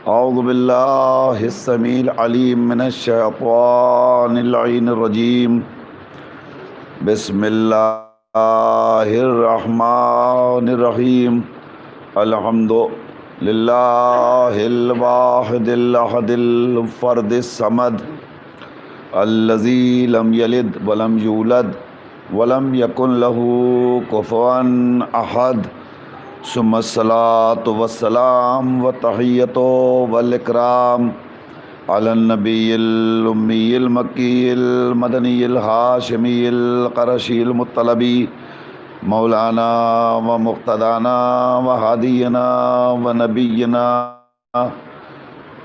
اعوذ باللہ السمیع العلیم من الشیطان اللعین الرجیم بسم اللہ الرحمن الرحیم الحمد للہ الواحد الاحد الفرد الصمد الذی لم یلد ولم یولد ولم یکن لہ کفوا احد ثم الصلاة والسلام والتحیۃ والاکرام علی النبی الامی المکی المدنی الہاشمی القرشی المطلبی مولانا و مقتدانا و ہادینا و نبینا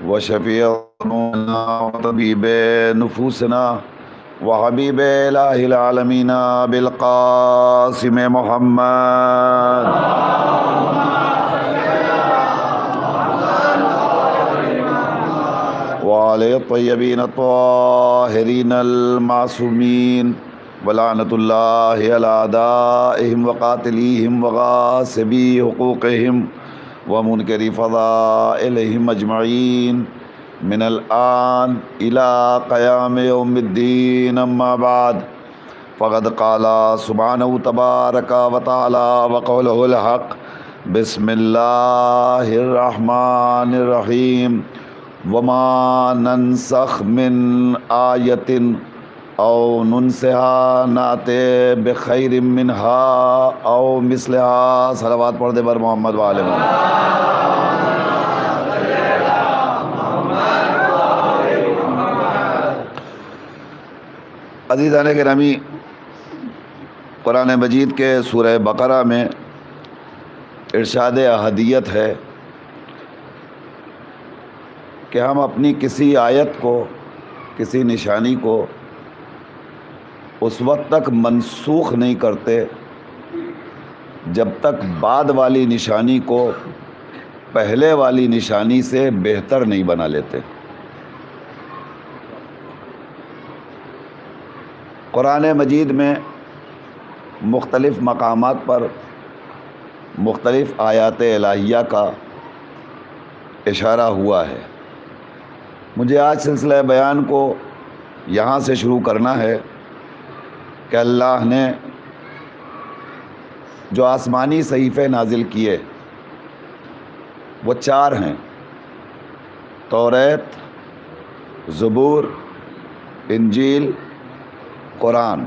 و شفیعنا و طبیب نفوسنا و حبیب الہ العالمین بالقاسم محمد وعلی الطیبین الطاہرین المعصومین ولعنۃ اللہ علی اعدائہم وقاتلیہم وغاصبی حقوقہم ومنکری فضائلہم اجمعین من الآن الى قیام یوم الدین اما بعد فقد قال سبحانہ تبارک و تعالی وقولہ الحق بسم اللہ الرحمن الرحیم وما ننسخ من آیت او ننسها ناتے بخیر منها او مثلها صلوات پڑھ دے بر محمد وآل محمد۔ عزیزان گرامی، قرآن مجید کے سورہ بقرہ میں ارشاد احدیت ہے کہ ہم اپنی کسی آیت کو، کسی نشانی کو اس وقت تک منسوخ نہیں کرتے جب تک بعد والی نشانی کو پہلے والی نشانی سے بہتر نہیں بنا لیتے۔ قرآن مجید میں مختلف مقامات پر مختلف آیات الہیہ کا اشارہ ہوا ہے۔ مجھے آج سلسلہ بیان کو یہاں سے شروع کرنا ہے کہ اللہ نے جو آسمانی صحیفے نازل کیے وہ 4 ہیں: توریت، زبور، انجیل، قرآن۔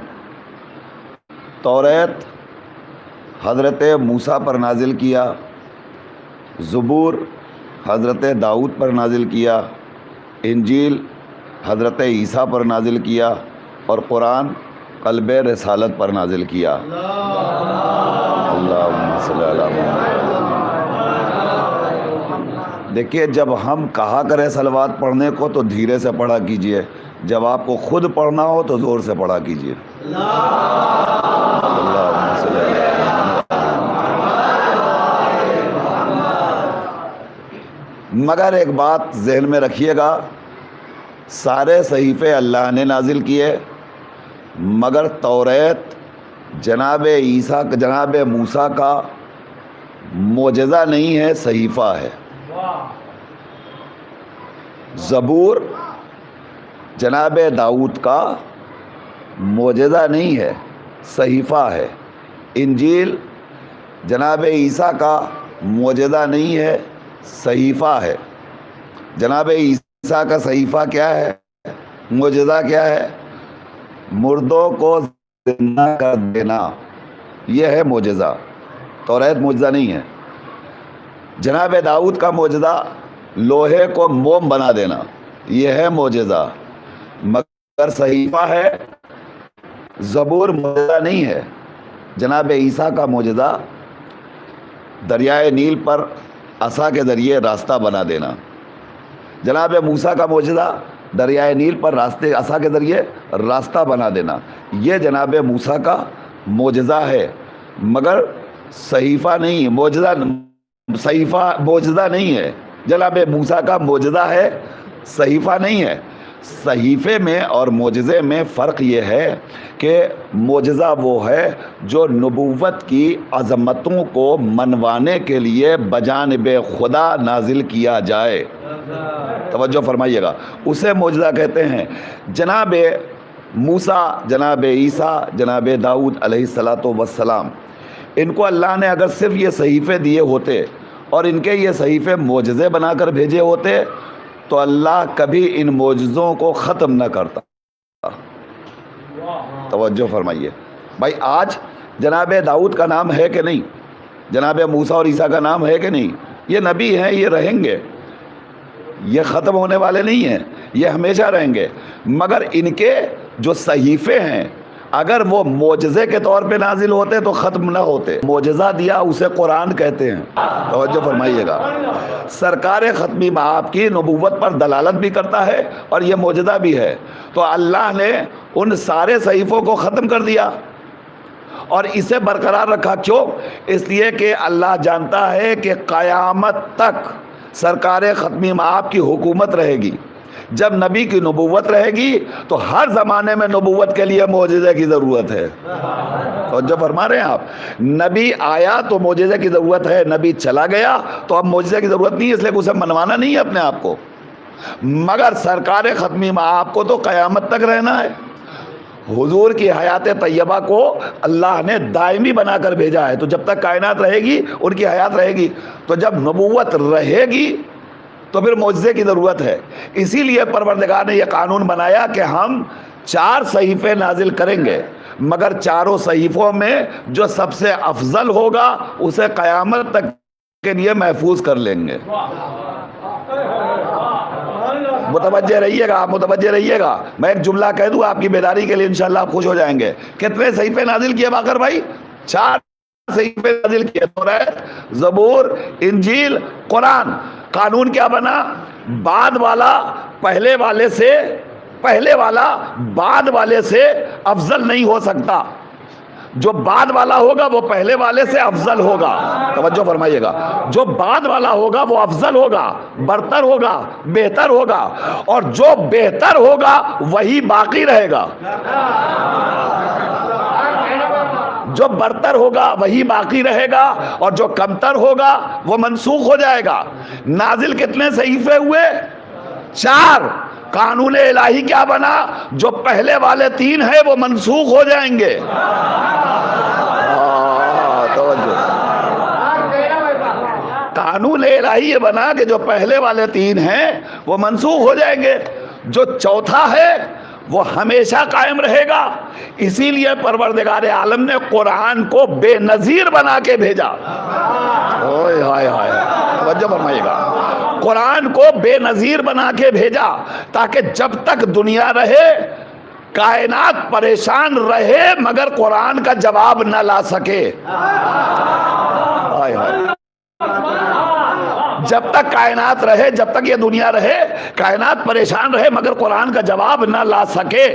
توریت حضرت موسیٰ پر نازل کیا، زبور حضرت داؤد پر نازل کیا، انجیل حضرت عیسیٰ پر نازل کیا، اور قرآن قلب رسالت پر نازل کیا۔ اللہم صلی علی محمد۔ دیکھیے، جب ہم کہا کریں صلوات پڑھنے کو تو دھیرے سے پڑھا کیجئے، جب آپ کو خود پڑھنا ہو تو زور سے پڑھا کیجئے۔ اللہم صلی علی محمد۔ مگر ایک بات ذہن میں رکھیے گا، سارے صحیفے اللہ نے نازل کیے، مگر توریت جناب موسیٰ کا معجزہ نہیں ہے، صحیفہ ہے۔ زبور جناب داؤد کا معجزہ نہیں ہے، صحیفہ ہے۔ انجیل جناب عیسیٰ کا معجزہ نہیں ہے، صحیفہ ہے۔ جناب عیسیٰ کا صحیفہ کیا ہے، معجزہ کیا ہے؟ مردوں کو زندہ کر دینا، یہ ہے معجزہ۔ توریت معجزہ نہیں ہے۔ جناب داؤد کا معجزہ لوہے کو موم بنا دینا، یہ ہے معجزہ، مگر صحیفہ ہے۔ زبور معجزہ نہیں ہے۔ جناب عیسیٰ کا معجزہ دریائے نیل پر عصا کے ذریعے راستہ بنا دینا۔ جناب موسیٰ کا معجزہ دریائے نیل پر عصا کے ذریعے راستہ بنا دینا، یہ جناب موسیٰ کا معجزہ ہے، مگر صحیفہ نہیں، صحیفہ معجزہ نہیں ہے۔ جناب موسیٰ کا معجزہ ہے، صحیفہ نہیں ہے۔ صحیفے میں اور معجزے میں فرق یہ ہے کہ معجزہ وہ ہے جو نبوت کی عظمتوں کو منوانے کے لیے بجانب خدا نازل کیا جائے. توجہ فرمائیے گا, اسے معجزہ کہتے ہیں. جناب موسیٰ, جناب عیسیٰ, جناب داؤد علیہ السلام, ان کو اللہ نے اگر صرف یہ صحیفے دیے ہوتے اور ان کے یہ صحیفے معجزے بنا کر بھیجے ہوتے تو اللہ کبھی ان معجزوں کو ختم نہ کرتا. توجہ فرمائیے بھائی, آج جناب داؤد کا نام ہے کہ نہیں؟ جناب موسیٰ اور عیسیٰ کا نام ہے کہ نہیں؟ یہ نبی ہیں, یہ رہیں گے, یہ ختم ہونے والے نہیں ہیں, یہ ہمیشہ رہیں گے. مگر ان کے جو صحیفے ہیں اگر وہ معجزے کے طور پہ نازل ہوتے تو ختم نہ ہوتے. معجزہ دیا اسے قرآن کہتے ہیں. توجہ فرمائیے گا, سرکار ختمی مآب کی نبوت پر دلالت بھی کرتا ہے اور یہ معجزہ بھی ہے. تو اللہ نے ان سارے صحیفوں کو ختم کر دیا اور اسے برقرار رکھا. کیوں؟ اس لیے کہ اللہ جانتا ہے کہ قیامت تک سرکار ختمی مآب کی حکومت رہے گی. جب نبی کی نبوت رہے گی تو ہر زمانے میں نبوت کے لیے معجزے کی ضرورت ہے. توجہ فرما رہے ہیں آپ, نبی آیا تو معجزے کی ضرورت ہے, نبی چلا گیا تو اب معجزے کی ضرورت نہیں ہے, اس لیے کہ اسے منوانا نہیں ہے اپنے آپ کو. مگر سرکار ختمی مآب کو تو قیامت تک رہنا ہے. حضور کی حیات طیبہ کو اللہ نے دائمی بنا کر بھیجا ہے, تو جب تک کائنات رہے گی ان کی حیات رہے گی. تو جب نبوت رہے گی تو پھر معجزے کی ضرورت ہے. اسی لیے پروردگار نے یہ قانون بنایا کہ ہم 4 صحیفے نازل کریں گے, مگر چاروں صحیفوں میں جو سب سے افضل ہوگا اسے قیامت تک کے لیے محفوظ کر لیں گے. متوجہ رہیے گا, آپ متوجہ رہیے گا. میں ایک جملہ کہہ دوں آپ کی بیداری کے لیے, انشاءاللہ آپ خوش ہو جائیں گے. کتنے صحیفے نازل کیے باقر بھائی؟ 4 صحیفے نازل کیے, توریت, زبور, انجیل, قرآن. قانون کیا بنا؟ بعد والا پہلے والا بعد والے سے افضل نہیں ہو سکتا. جو بعد والا ہوگا وہ پہلے والے سے افضل ہوگا. توجہ فرمائیے گا, جو بعد والا ہوگا وہ افضل ہوگا, برتر ہوگا, بہتر ہوگا, اور جو بہتر ہوگا وہی باقی رہے گا. جو برتر ہوگا وہی باقی رہے گا اور جو کمتر ہوگا وہ منسوخ ہو جائے گا. نازل کتنے صحیفے ہوئے؟ 4. قانون الہی کیا بنا؟ جو پہلے والے 3 ہیں وہ منسوخ ہو جائیں گے. قانون الہی یہ بنا کہ جو پہلے والے 3 ہیں وہ منسوخ ہو جائیں گے, جو چوتھا ہے وہ ہمیشہ قائم رہے گا. اسی لیے پروردگار عالم نے قرآن کو بے نظیر بنا کے بھیجا. اوئے ہائے ہائے, توجہ فرمائیے گا, قرآن کو بے نظیر بنا کے بھیجا تاکہ جب تک دنیا رہے کائنات پریشان رہے مگر قرآن کا جواب نہ لا سکے. ہائے ہائے, جب تک کائنات رہے, جب تک یہ دنیا رہے, کائنات پریشان رہے مگر قرآن کا جواب نہ لا سکے.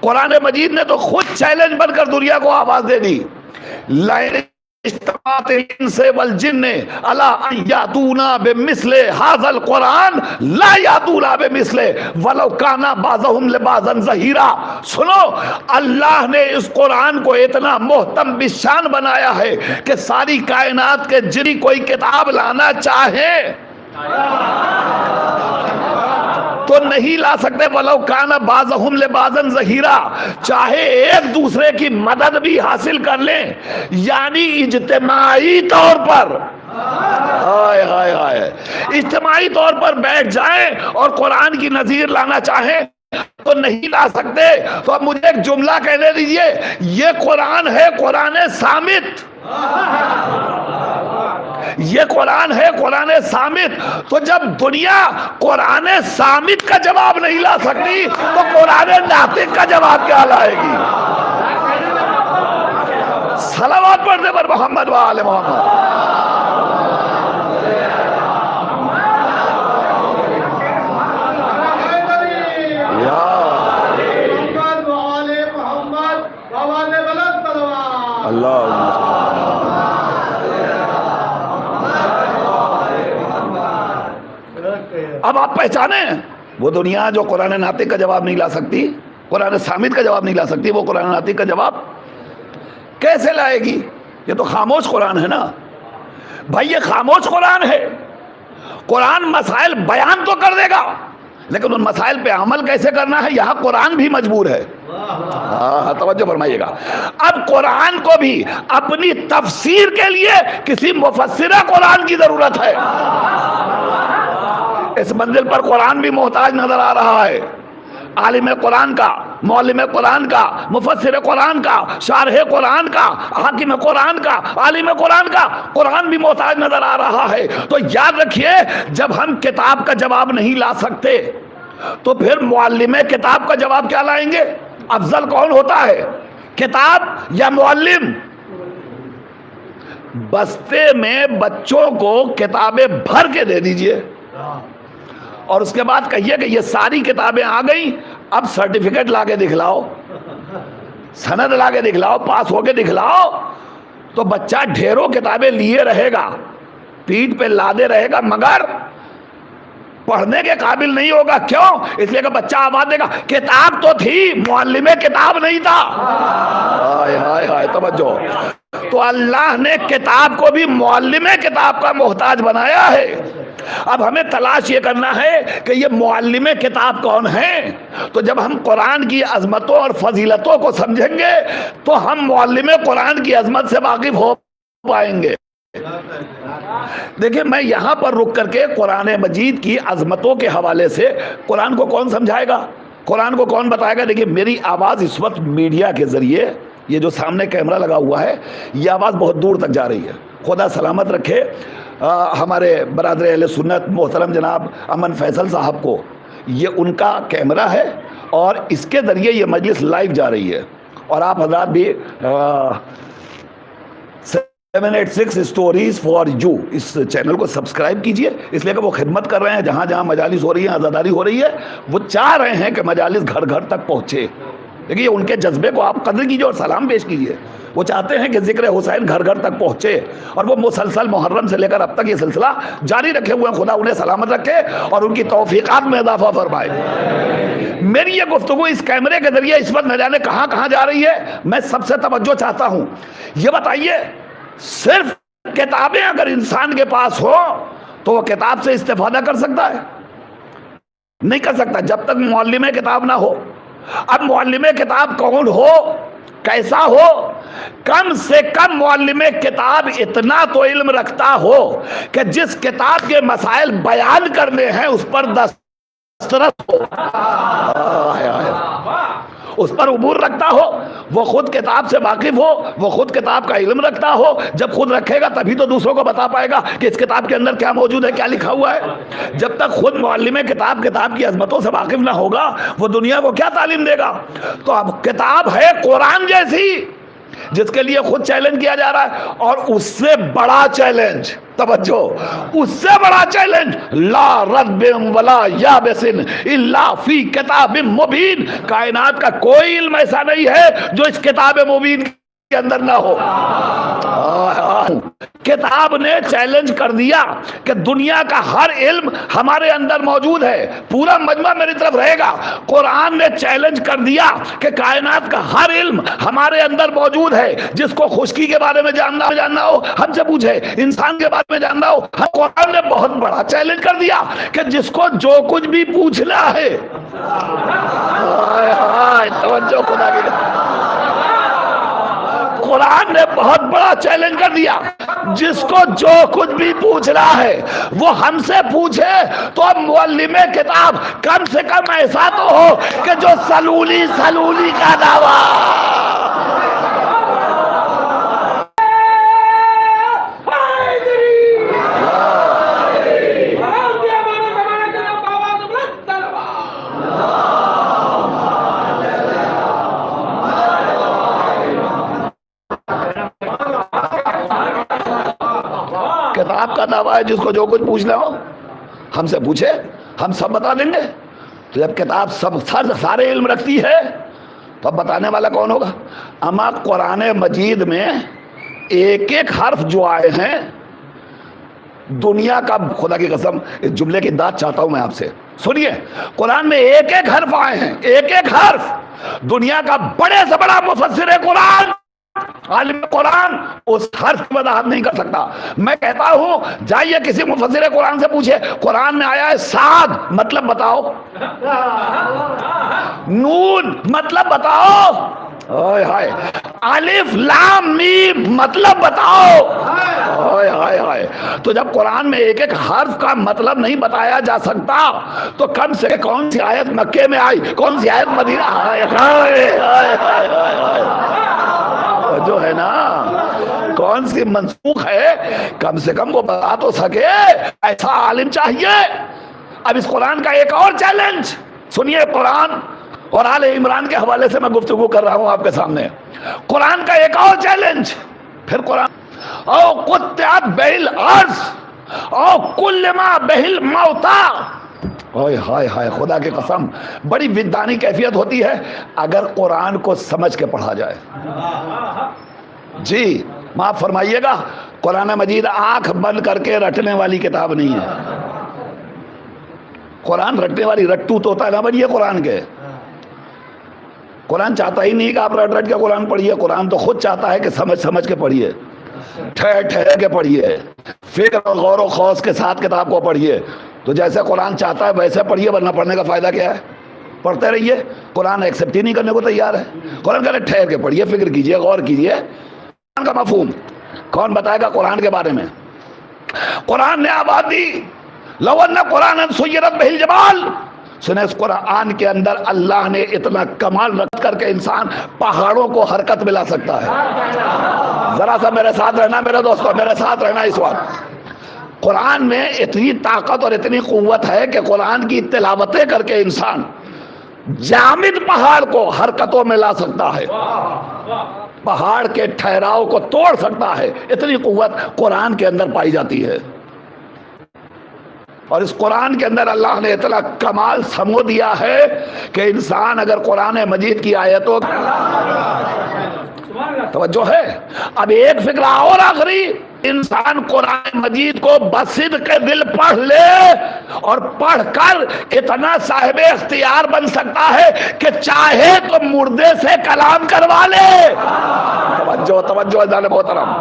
قرآن مجید نے تو خود چیلنج بن کر دنیا کو آواز دے دی, لَئِنِ اجْتَمَعَتِ الْإِنسُ وَالْجِنُّ عَلَىٰ أَن يَأْتُوا بِمِثْلِ هَٰذَا الْقُرْآنِ لَا يَأْتُونَ بِمِثْلِهِ وَلَوْ كَانَ بَعْضُهُمْ لِبَعْضٍ ظَهِيرًا. سنو, اللہ نے اس قرآن کو اتنا محتم بشان بنایا ہے کہ ساری کائنات کے جری کوئی کتاب لانا چاہے تو نہیں لا سکتے. وَلَوْ كَانَ بَعْضُهُمْ لِبَعْضٍ ظَهِيرًا, چاہے ایک دوسرے کی مدد بھی حاصل کر لیں, یعنی اجتماعی طور پر, ہائے ہائے ہائے, اجتماعی طور پر بیٹھ جائیں اور قرآن کی نظیر لانا چاہیں تو نہیں لا سکتے. تو اب مجھے ایک جملہ کہنے دیجئے, یہ قرآن ہے قرآن صامت, یہ قرآن ہے قرآن صامت. تو جب دنیا قرآن صامت کا جواب نہیں لا سکتی تو قرآن ناطق کا جواب کیا لائے گی؟ صلوات پڑھنے پر محمد و آل محمد. اب آپ پہچانے وہ دنیا جو قرآن ناطق کا جواب نہیں لا سکتی، قرآن صامت کا جواب نہیں لا سکتی، وہ قرآن ناطق کا جواب کیسے لائے گی؟ یہ تو خاموش قرآن ہے نا بھائی، یہ خاموش قرآن ہے۔ قرآن مسائل بیان تو کر دے گا، لیکن ان مسائل پہ عمل کیسے کرنا ہے یہاں قرآن بھی مجبور ہے۔ توجہ فرمائیے گا۔ اب قرآن کو بھی اپنی تفسیر کے لیے کسی مفسرہ قرآن کی ضرورت ہے۔ اس منزل پر قرآن بھی محتاج نظر آ رہا ہے، عالم قرآن کا، معلم قرآن کا، مفسر قرآن کا، شارح قرآن کا، حاکم قرآن کا، عالم قرآن کا، قرآن بھی محتاج نظر آ رہا ہے۔ تو یاد رکھیے، جب ہم کتاب کا جواب نہیں لا سکتے تو پھر معلم کتاب کا جواب کیا لائیں گے؟ افضل کون ہوتا ہے، کتاب یا معلم؟ بستے میں بچوں کو کتابیں بھر کے دے دیجئے اور اس کے بعد کہیے کہ یہ ساری کتابیں آ گئیں، اب سرٹیفکیٹ لا کے دکھلاؤ، سند لا کے دکھلاؤ، پاس ہو کے دکھلاؤ، تو بچہ ڈھیروں کتابیں لیے رہے گا، پیٹھ پہ لادے رہے گا، مگر پڑھنے کے قابل نہیں ہوگا۔ کیوں؟ اس لیے کہ بچہ آواز دے گا کتاب تو تھی، معلم کتاب نہیں تھا۔ ہائے ہائے ہائے، توجہ۔ تو اللہ نے کتاب کو بھی معلم کتاب کا محتاج بنایا ہے۔ اب ہمیں تلاش یہ کرنا ہے کہ یہ معلم کتاب کون ہیں۔ تو جب ہم قرآن کی عظمتوں اور فضیلتوں کو سمجھیں گے تو ہم معلم قرآن کی عظمت سے واقف ہو پائیں گے۔ دیکھیں، میں یہاں پر رک کر کے قرآن مجید کی عظمتوں کے حوالے سے، قرآن کو کون سمجھائے گا، قرآن کو کون بتائے گا؟ دیکھیں، میری آواز اس وقت میڈیا کے ذریعے، یہ جو سامنے کیمرہ لگا ہوا ہے، یہ آواز بہت دور تک جا رہی ہے۔ خدا سلامت رکھے ہمارے برادر اہل سنت محترم جناب امن فیصل صاحب کو، یہ ان کا کیمرہ ہے اور اس کے ذریعے یہ مجلس لائیو جا رہی ہے، اور آپ حضرات بھی 786 اسٹوریز فار یو اس چینل کو سبسکرائب کیجئے، اس لیے کہ وہ خدمت کر رہے ہیں، جہاں جہاں مجالس ہو رہی ہیں، عزاداری ہو رہی ہے، وہ چاہ رہے ہیں کہ مجالس گھر گھر تک پہنچے۔ دیکھیے، ان کے جذبے کو آپ قدر کیجئے اور سلام پیش کیجئے۔ وہ چاہتے ہیں کہ ذکر حسین گھر گھر تک پہنچے، اور وہ مسلسل محرم سے لے کر اب تک یہ سلسلہ جاری رکھے ہوئے ہیں۔ خدا انہیں سلامت رکھے اور ان کی توفیقات میں اضافہ فرمائے۔ میری یہ گفتگو اس کیمرے کے ذریعے اس وقت نہ جانے کہاں کہاں جا رہی ہے۔ میں سب سے توجہ چاہتا ہوں، یہ بتائیے، صرف کتابیں اگر انسان کے پاس ہو تو وہ کتاب سے استفادہ کر سکتا ہے؟ نہیں کر سکتا جب تک معلم کتاب نہ ہو۔ اب معلم کتاب کون ہو، کیسا ہو؟ کم سے کم معلم کتاب اتنا تو علم رکھتا ہو کہ جس کتاب کے مسائل بیان کرنے ہیں اس پر دسترس ہو، اس پر عبور رکھتا ہو، وہ خود کتاب سے واقف ہو، وہ خود کتاب کا علم رکھتا ہو۔ جب خود رکھے گا تبھی تو دوسروں کو بتا پائے گا کہ اس کتاب کے اندر کیا موجود ہے، کیا لکھا ہوا ہے۔ جب تک خود معلم کتاب کتاب کی عظمتوں سے واقف نہ ہوگا، وہ دنیا کو کیا تعلیم دے گا؟ تو اب کتاب ہے قرآن جیسی، جس کے لیے خود چیلنج کیا جا رہا ہے، اور اس سے بڑا چیلنج، توجہ، اس سے بڑا چیلنج، لا رتب ولا یابس الا فی کتاب مبین۔ کائنات کا کوئی علم ایسا نہیں ہے جو اس کتاب مبین کے اندر نہ ہو۔ کتاب نے چیلنج کر دیا کہ دنیا کا ہر علم ہمارے اندر موجود ہے، پورا مجمع میری طرف رہے گا۔ قرآن نے چیلنج کر دیا کہ کائنات کا ہر علم ہمارے اندر موجود ہے۔ جس کو خشکی کے بارے میں جاننا ہو ہم سے پوچھے، انسان کے بارے میں جاننا ہو، قرآن نے بہت بڑا چیلنج کر دیا کہ جس کو جو کچھ بھی پوچھنا ہے، توجہ خدا کی، قرآن نے بہت بڑا چیلنج کر دیا، جس کو جو کچھ بھی پوچھنا ہے وہ ہم سے پوچھے۔ تو اب معلم کتاب کم سے کم ایسا تو ہو کہ جو سلولی کا دعویٰ، کتاب کا دعویٰ ہے جس کو جو کچھ پوچھنا ہو ہم سے پوچھے، ہم سب بتا دیں گے۔ تو جب کتاب سارے علم رکھتی ہے تو اب بتانے والا کون ہوگا؟ اما قرآن مجید میں ایک ایک حرف جو آئے ہیں، دنیا کا، خدا کی قسم اس جملے کی داد چاہتا ہوں میں آپ سے، سنیے، قرآن میں ایک ایک حرف آئے ہیں، ایک ایک حرف۔ دنیا کا بڑے سے بڑا مفسر قرآن، عالم قرآن اس حرف کی وضاحت نہیں کر سکتا۔ میں کہتا ہوں جائیے کسی مفسر قرآن سے پوچھے، قرآن میں آیا ہے صاد، مطلب بتاؤ، نون مطلب بتاؤ، ہائے ہائے، الف لام میم مطلب بتاؤ، ہائے ہائے ہائے۔ تو جب قرآن میں ایک ایک حرف کا مطلب نہیں بتایا جا سکتا تو کم سے کون سی آیت مکے میں آئی، کون سی آیت مدینہ، ہائے ہائے ہائے ہائے ہائے، جو ہے نا کون سی منسوخ ہے، کم سے کم وہ بتا تو سکے، ایسا عالم چاہیے۔ اب اس قرآن کا ایک اور چیلنج سنیے، قرآن اور آل عمران کے حوالے سے میں گفتگو کر رہا ہوں آپ کے سامنے۔ قرآن کا ایک اور چیلنج، پھر قرآن او قطعت بہل ارض او کل ما بہل موتا، ہائے ہائے ہائے، خدا کی قسم بڑی وجدانی کیفیت ہوتی ہے اگر قرآن کو سمجھ کے پڑھا جائے۔ جی معاف فرمائیے گا، قرآن مجید آنکھ بند کر کے رٹنے والی کتاب نہیں ہے۔ قرآن رٹنے والی، رٹو طوطا نہ بنیے قرآن کے۔ قرآن چاہتا ہی نہیں کہ آپ رٹ رٹ کے قرآن پڑھیے، قرآن تو خود چاہتا ہے کہ سمجھ سمجھ کے پڑھیے، ٹھہر ٹھہر کے پڑھیے، فکر اور غور و خوض کے ساتھ کتاب کو پڑھیے۔ تو جیسے قرآن چاہتا ہے ویسے پڑھیے، ورنہ پڑھنے کا فائدہ کیا ہے؟ پڑھتے رہیے، قرآن ایکسیپٹ ہی نہیں کرنے کو تیار ہے۔ قرآن کہہ رہے ٹھہر کے پڑھیے، فکر کیجیے، غور کیجیے۔ قرآن کا مفہوم کون بتائے گا قرآن کے بارے میں؟ قرآن نے آواز دی لو ان قرآن سیرت بہ الجبال، سنیں اس قرآن کے اندر اللہ نے اتنا کمال رکھ کر کے انسان پہاڑوں کو حرکت میں لا سکتا ہے۔ ذرا سا میرے ساتھ رہنا میرے دوستو، میرے ساتھ رہنا اس وقت۔ قرآن میں اتنی طاقت اور اتنی قوت ہے کہ قرآن کی تلاوتیں کر کے انسان جامد پہاڑ کو حرکتوں میں لا سکتا ہے، پہاڑ کے ٹھہراؤ کو توڑ سکتا ہے، اتنی قوت قرآن کے اندر پائی جاتی ہے۔ اور اس قرآن کے اندر اللہ نے اتنا کمال سمو دیا ہے کہ انسان اگر قرآن مجید کی آیتوں توجہ ہے۔ اب ایک فکرہ اور آخری، انسان قرآن مجید کو بصدق کے دل پڑھ لے اور پڑھ کر اتنا صاحب اختیار بن سکتا ہے کہ چاہے تو مردے سے کلام کروا لے۔ توجہ توجہ عزیزان محترم،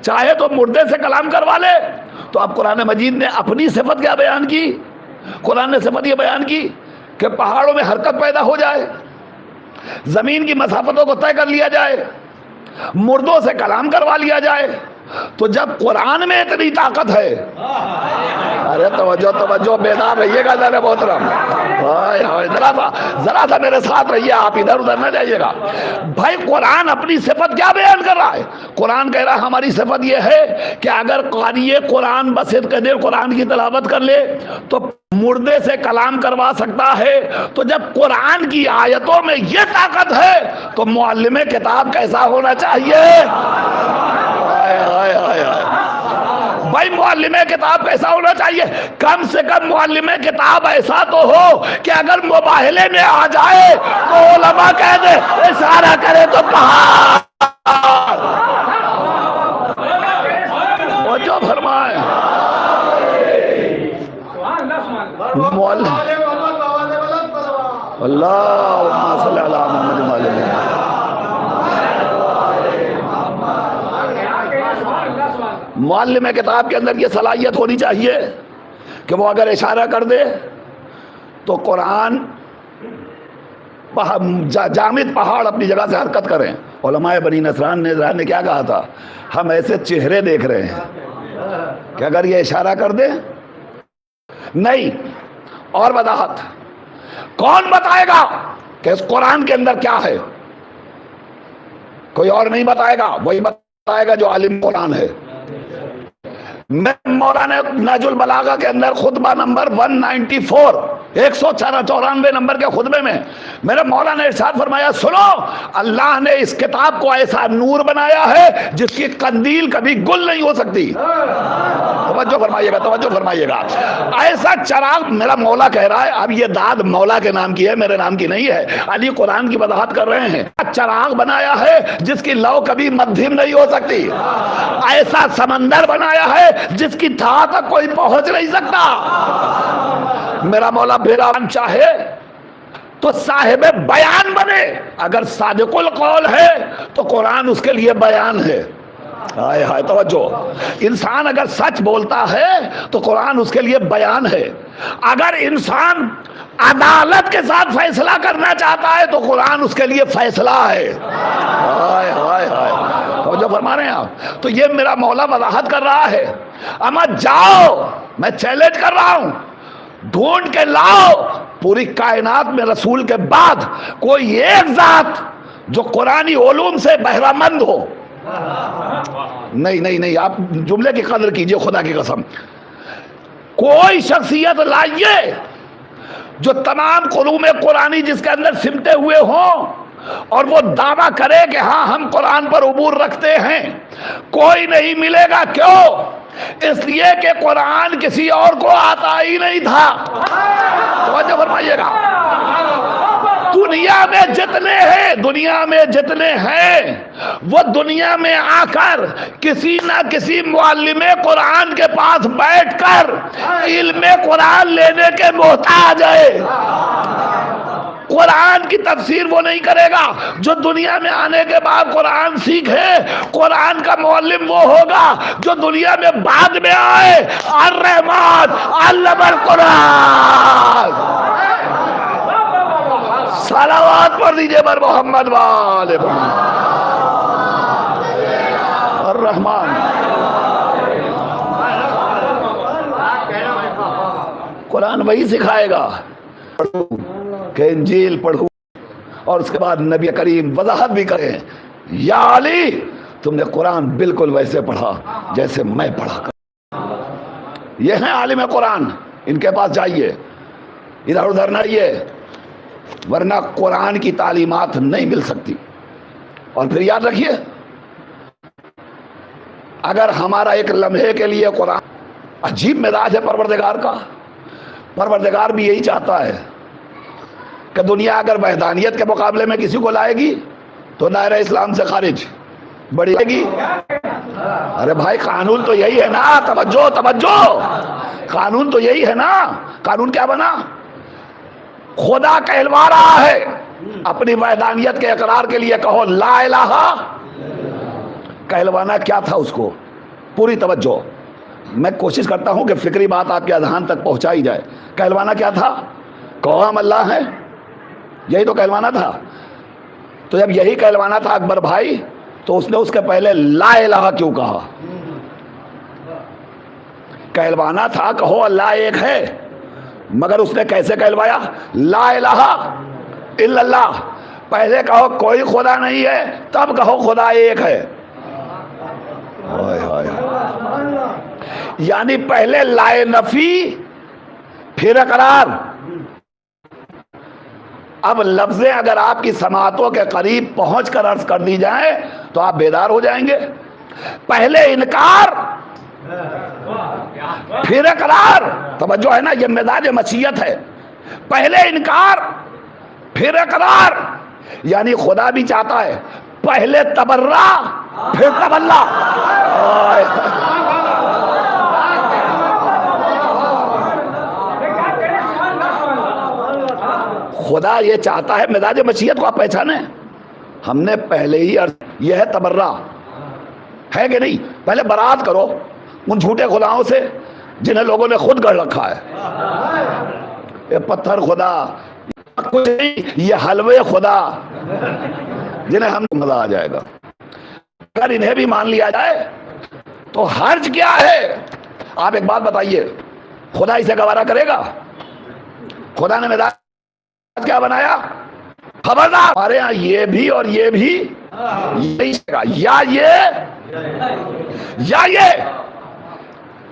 چاہے تو مردے سے کلام کروا لے۔ تو اب قرآن مجید نے اپنی صفت کیا بیان کی؟ قرآن نے صفت یہ بیان کی کہ پہاڑوں میں حرکت پیدا ہو جائے، زمین کی مسافتوں کو طے کر لیا جائے، مردوں سے کلام کروا لیا جائے۔ تو جب قرآن میں اتنی طاقت ہے، ارے توجہ توجہ، بیدار رہیے گا ذرا محترم، ذرا سا میرے ساتھ رہیے، آپ ادھر ادھر نہ جائیے گا بھائی۔ قرآن اپنی صفت کیا بیان کر رہا ہے؟ قرآن کہہ رہا ہے ہماری صفت یہ ہے کہ اگر قاری قرآن بصدق کے دل قرآن کی تلاوت کر لے تو مردے سے کلام کروا سکتا ہے۔ تو جب قرآن کی آیتوں میں یہ طاقت ہے تو معلم کتاب کیسا ہونا چاہیے؟ بھائی معلم کتاب کیسا ہونا چاہیے؟ کم سے کم معلم کتاب ایسا تو ہو کہ اگر مباہلے میں آ جائے تو علماء کہہ دے، اشارہ کرے تو پہاڑ، وہ جو فرمائے اللہم صلی اللہ محمد وعلی معلم کتاب کے اندر یہ صلاحیت ہونی چاہیے کہ وہ اگر اشارہ کر دے تو قرآن جامد پہاڑ اپنی جگہ سے حرکت کریں۔ علماء بنی نصران نے کیا کہا تھا؟ ہم ایسے چہرے دیکھ رہے ہیں کہ اگر یہ اشارہ کر دے نہیں۔ اور وضاحت کون بتائے گا کہ اس قرآن کے اندر کیا ہے؟ کوئی اور نہیں بتائے گا، وہی بتائے گا جو عالم قرآن ہے۔ میں مولانا نہج البلاغہ کے اندر خطبہ نمبر 194 194 نمبر کے خطبے میں میرے مولا نے ارشاد فرمایا، سنو اللہ نے اس کتاب کو ایسا نور بنایا ہے جس کی قندیل کبھی گل نہیں ہو سکتی۔ توجہ فرمائیے گا ایسا چراغ میرا مولا کہہ رہا ہے. اب یہ داد مولا کے نام کی ہے, میرے نام کی نہیں ہے. علی قرآن کی وضاحت کر رہے ہیں. چراغ بنایا ہے جس کی لو کبھی مدھم نہیں ہو سکتی. ایسا سمندر بنایا ہے جس کی تھا تک کوئی پہنچ نہیں سکتا. میرا مولا بھیرا چاہے تو صاحب بیان بنے. اگر صادق القول ہے تو قرآن اس کے لیے بیان ہے. ہائے ہائے توجہ. انسان اگر سچ بولتا ہے تو قرآن اس کے لیے بیان ہے. اگر انسان عدالت کے ساتھ فیصلہ کرنا چاہتا ہے تو قرآن اس کے لیے فیصلہ ہے. ہائے ہائے ہائے توجہ فرما رہے ہیں آپ. تو یہ میرا مولا وضاحت کر رہا ہے. اما جاؤ, میں چیلنج کر رہا ہوں, ڈھونڈ کے لاؤ پوری کائنات میں رسول کے بعد کوئی ایک ذات جو قرآنی علوم سے بہرہ مند ہو. نہیں, آپ جملے کی قدر کیجئے, خدا کی قسم. کوئی شخصیت لائیے جو تمام علوم قرآنی جس کے اندر سمٹے ہوئے ہوں اور وہ دعویٰ کرے کہ ہاں ہم قرآن پر عبور رکھتے ہیں. کوئی نہیں ملے گا. کیوں؟ اس لیے کہ قرآن کسی اور کو آتا ہی نہیں تھا. توجہ فرمائیے گا. دنیا میں جتنے ہیں وہ دنیا میں آ کر کسی نہ کسی معلم قرآن کے پاس بیٹھ کر علم قرآن لینے کے محتاج ہے. قرآن کی تفسیر وہ نہیں کرے گا جو دنیا میں آنے کے بعد قرآن سیکھے. قرآن کا معلم وہ ہوگا جو دنیا میں بعد میں آئے. الرحمن علم القرآن. صلوات پڑھ دیجئے بر محمد والے الرحمن. قرآن وہی سکھائے گا کہ انجیل پڑھو اور اس کے بعد نبی کریم وضاحت بھی کریں. یا علی, تم نے قرآن بالکل ویسے پڑھا جیسے میں پڑھا کر. یہ ہیں عالم قرآن, ان کے پاس جائیے, ادھر ادھر نہ رہیے, ورنہ قرآن کی تعلیمات نہیں مل سکتی. اور پھر یاد رکھیے, اگر ہمارا ایک لمحے کے لیے قرآن, عجیب مزاج ہے پروردگار کا. پروردگار بھی یہی چاہتا ہے کہ دنیا اگر وحدانیت کے مقابلے میں کسی کو لائے گی تو دائرہ اسلام سے خارج بڑھے گی. ارے بھائی قانون تو یہی ہے نا. توجہ. قانون تو یہی ہے نا. قانون کیا بنا؟ خدا کہلوا رہا ہے اپنی وحدانیت کے اقرار کے لیے کہو لا الہ. کہلوانا کیا تھا اس کو؟ پوری توجہ. میں کوشش کرتا ہوں کہ فکری بات آپ کے اذہان تک پہنچائی جائے. کہلوانا کیا تھا؟ کہو ہم اللہ ہیں. یہی تو کہلوانا تھا. تو جب یہی کہلوانا تھا اکبر بھائی, تو اس نے اس کے پہلے لا الہ کیوں کہا؟ کہلوانا تھا کہو اللہ ایک ہے, مگر اس نے کیسے کہلوایا؟ لا الہ الا اللہ. پہلے کہو کوئی خدا نہیں ہے, تب کہو خدا ایک ہے. یعنی پہلے لائے نفی پھر اقرار. اب لفظیں اگر آپ کی سماعتوں کے قریب پہنچ کر عرض کر دی جائیں تو آپ بیدار ہو جائیں گے. پہلے انکار پھر اقرار. توجہ ہے نا, یہ مزاج مشیت ہے. پہلے انکار پھر اقرار. یعنی خدا بھی چاہتا ہے پہلے تبرہ پھر تبلا. خدا یہ چاہتا ہے, مزاج مشیت کو آپ پہچانے. ہم نے پہلے ہی یہ ہے تبرہ, ہے کہ نہیں؟ پہلے برات کرو ان جھوٹے خداؤں سے جنہیں لوگوں نے خود گڑھ رکھا ہے. یہ پتھر خدا, کچھ نہیں, یہ حلوے خدا جنہیں ہم مزہ آ جائے گا. اگر انہیں بھی مان لیا جائے تو حرج کیا ہے؟ آپ ایک بات بتائیے, خدا اسے گوارا کرے گا؟ خدا نے مزاج کیا بنایا؟ خبردار, ہمارے یہاں یہ بھی اور یہ بھی یہی یا یہ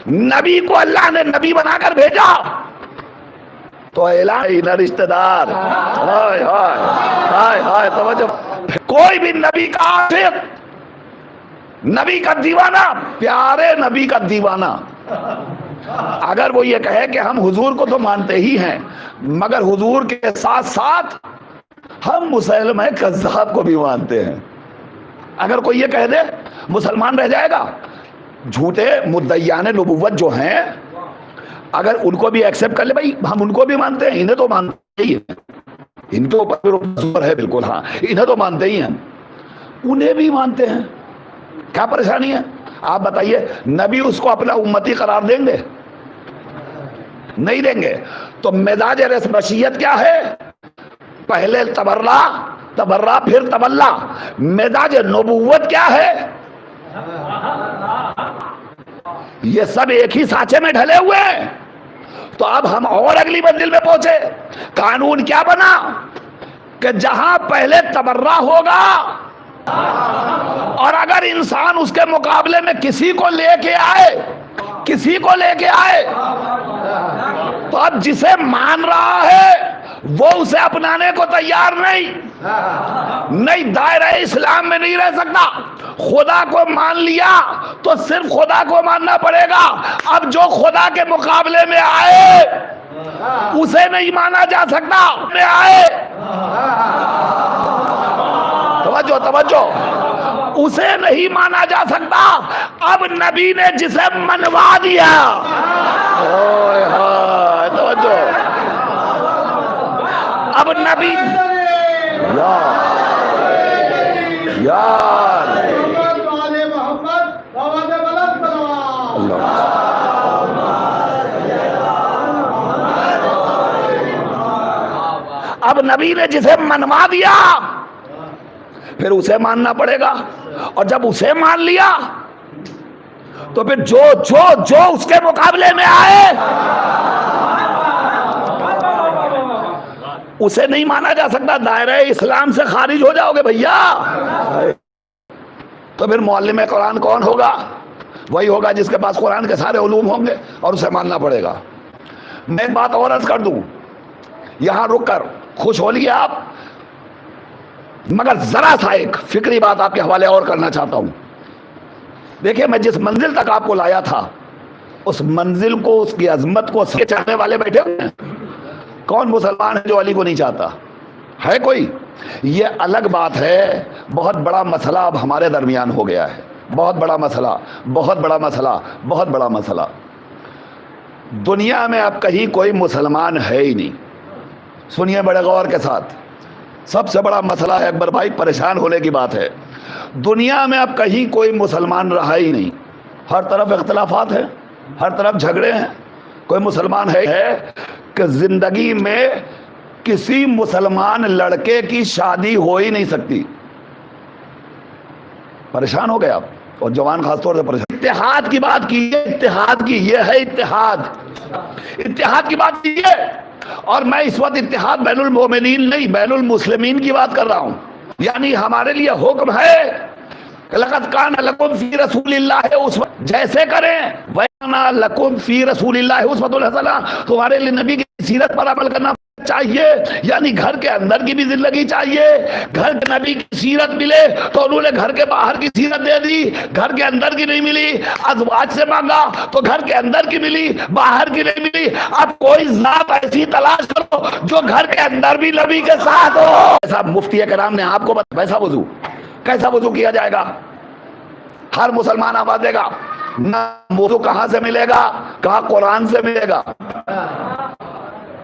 نبی کو اللہ نے نبی بنا کر بھیجا تو اعلان رشتہ دار. ہائے ہائے ہائے توجہ. کوئی بھی نبی کا عاشق, نبی کا دیوانہ, پیارے نبی کا دیوانہ اگر وہ یہ کہے کہ ہم حضور کو تو مانتے ہی ہیں مگر حضور کے ساتھ ساتھ ہم مسلمہ کذاب کو بھی مانتے ہیں، اگر کوئی یہ کہہ دے مسلمان رہ جائے گا۔ جھوٹے مدعیان نبوت جو ہیں اگر ان کو بھی ایکسیپٹ کر لے، بھائی ہم ان کو بھی مانتے ہیں، انہیں تو مانتے ہی ہیں، ان کے اوپر زور ہے بالکل، ہاں انہیں تو مانتے ہی ہیں، انہیں بھی مانتے ہیں، کیا پریشانی ہے؟ آپ بتائیے نبی اس کو اپنا امتی قرار دیں گے؟ نہیں دیں گے۔ تو مزاج مشیت کیا ہے؟ پہلے تبرہ پھر تولا۔ مزاج نبوت کیا ہے؟ یہ سب ایک ہی سانچے میں ڈھلے ہوئے ہیں۔ تو اب ہم اور اگلی منزل میں پہنچے۔ قانون کیا بنا کہ جہاں پہلے تبرہ ہوگا اور اگر انسان اس کے مقابلے میں کسی کو لے کے آئے تو اب جسے مان رہا ہے وہ اسے اپنانے کو تیار نہیں، دائرہ اسلام میں نہیں رہ سکتا۔ خدا کو مان لیا تو صرف خدا کو ماننا پڑے گا۔ اب جو خدا کے مقابلے میں آئے اسے نہیں مانا جا سکتا۔ توجہ، اسے نہیں مانا جا سکتا۔ اب نبی نے جسے منوا دیا، توجہ، اب نبی اب نبی نے جسے منوا دیا پھر اسے ماننا پڑے گا، اور جب اسے مان لیا تو پھر جو اس کے مقابلے میں آئے اسے نہیں مانا جا سکتا۔ دائرہ اسلام سے خارج ہو جاؤ گے بھیا۔ تو پھر معلم قرآن کون ہوگا؟ وہی ہوگا جس کے پاس قرآن کے سارے علوم ہوں گے اور اسے ماننا پڑے گا۔ میں ایک بات اور عرض کر دوں، یہاں رک کر خوش ہو لیے آپ، مگر ذرا سا ایک فکری بات آپ کے حوالے اور کرنا چاہتا ہوں۔ دیکھیں میں جس منزل تک آپ کو لایا تھا اس منزل کو، اس کی عظمت کو چاہنے والے بیٹھے ہوئے ہیں۔ کون مسلمان ہے جو علی کو نہیں چاہتا؟ ہے کوئی؟ یہ الگ بات ہے۔ بہت بڑا مسئلہ اب ہمارے درمیان ہو گیا ہے، بہت بڑا مسئلہ۔ دنیا میں اب کہیں کوئی مسلمان ہے ہی نہیں۔ سنیے بڑے غور کے ساتھ، سب سے بڑا مسئلہ ہے اکبر بھائی، پریشان ہونے کی بات ہے۔ دنیا میں اب کہیں کوئی مسلمان رہا ہی نہیں، ہر طرف اختلافات ہیں، ہر طرف جھگڑے ہیں، کوئی مسلمان ہے کہ زندگی میں کسی مسلمان لڑکے کی شادی ہو ہی نہیں سکتی۔ پریشان ہو گئے آپ، اور جوان خاص طور سے پریشان۔ اتحاد کی بات کیجیے، اتحاد کی، یہ ہے اتحاد کی بات کیجیے۔ اور میں اس وقت اتحاد بین المومنین نہیں، بین المسلمین کی بات کر رہا ہوں۔ یعنی ہمارے لیے حکم ہے کہ لقد کان لکم فی رسول اللہ اسوۃ، جیسے کریں وَإِنَّ لَكُمْ فِي رَسُولِ اللَّهِ أُسْوَةٌ حَسَنَةٌ، تمہارے لیے نبی کی سیرت پر عمل کرنا چاہیے۔ یعنی گھر کے اندر کی بھی زندگی چاہیے۔ گھر کے نبی کی سیرت ملے تو انہوں نے گھر کے باہر کی سیرت دے دی، گھر کے اندر کی نہیں ملی۔ ازواج سے مانگا تو گھر کے اندر کی ملی، باہر کی نہیں ملی۔ اب کوئی ذات ایسی تلاش کرو جو گھر کے اندر بھی نبی کے ساتھ ہو۔ ایسا مفتی کرام نے آپ کو بتایا کیسا وضو کیا جائے گا؟ ہر مسلمان آواز دے گا، نہ وضو کہاں سے ملے گا؟ کہاں قرآن سے ملے گا۔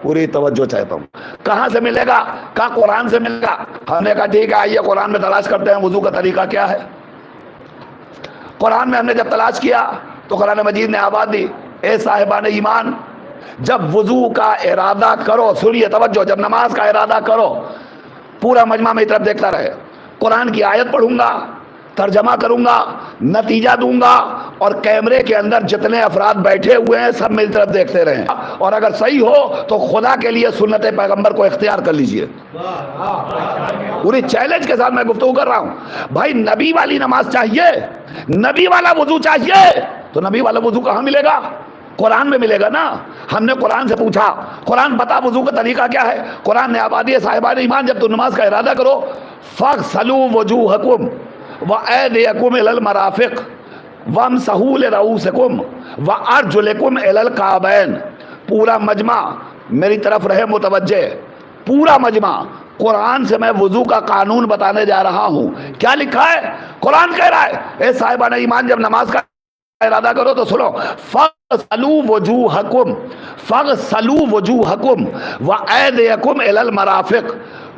پوری توجہ چاہتا ہوں، کہاں سے ملے گا؟ کہاں قرآن سے ملے گا۔ ہم نے کہا ٹھیک ہے آئیے قرآن میں تلاش کرتے ہیں وضو کا طریقہ کیا ہے۔ قرآن میں ہم نے جب تلاش کیا تو قرآن مجید نے آواز دی، اے صاحبان ایمان، جب وضو کا ارادہ کرو، سنیے توجہ، جب نماز کا ارادہ کرو، پورا مجمع میری طرف دیکھتا رہے، قرآن کی آیت پڑھوں گا، ترجمہ کروں گا، نتیجہ دوں گا، اور کیمرے کے اندر جتنے افراد بیٹھے ہوئے ہیں سب میری طرف دیکھتے رہیں، اور اگر صحیح ہو تو خدا کے لیے سنت پیغمبر کو اختیار کر لیجئے۔ پوری چیلنج کے ساتھ میں گفتگو کر رہا ہوں۔ بھائی نبی والی نماز چاہیے، نبی والا وضو چاہیے، تو نبی والا وضو کہاں ملے گا؟ قرآن میں ملے گا نا۔ ہم نے قرآن سے پوچھا، قرآن بتا وضو کا طریقہ کیا ہے؟ قرآن نے آبادی صاحبان ایمان، جب تم نماز کا ارادہ کرو، فَاغْسَلُوا وُجُوهَكُمْ وَأَيْدِيَكُمْ إِلَى الْمَرَافِقِ، وَامْسَحُوا لِرُؤُوسِكُمْ وَأَرْجُلِكُمْ إِلَى الْكَعْبَيْن. پورا مجمع میری طرف رہے متوجہ، پورا مجمع. قرآن سے میں وضو کا قانون بتانے جا رہا ہوں. کیا لکھا ہے؟ قرآن کہہ رہا ہے اے صاحبان ایمان جب نماز کا ارادہ کرو تو سنو، فَغْسَلُوا وُجُوهَكُمْ فَغْسَلُوا وُجُوهَكُمْ وَأَيْدِيَكُمْ إِلَى الْمَرَافِقِ.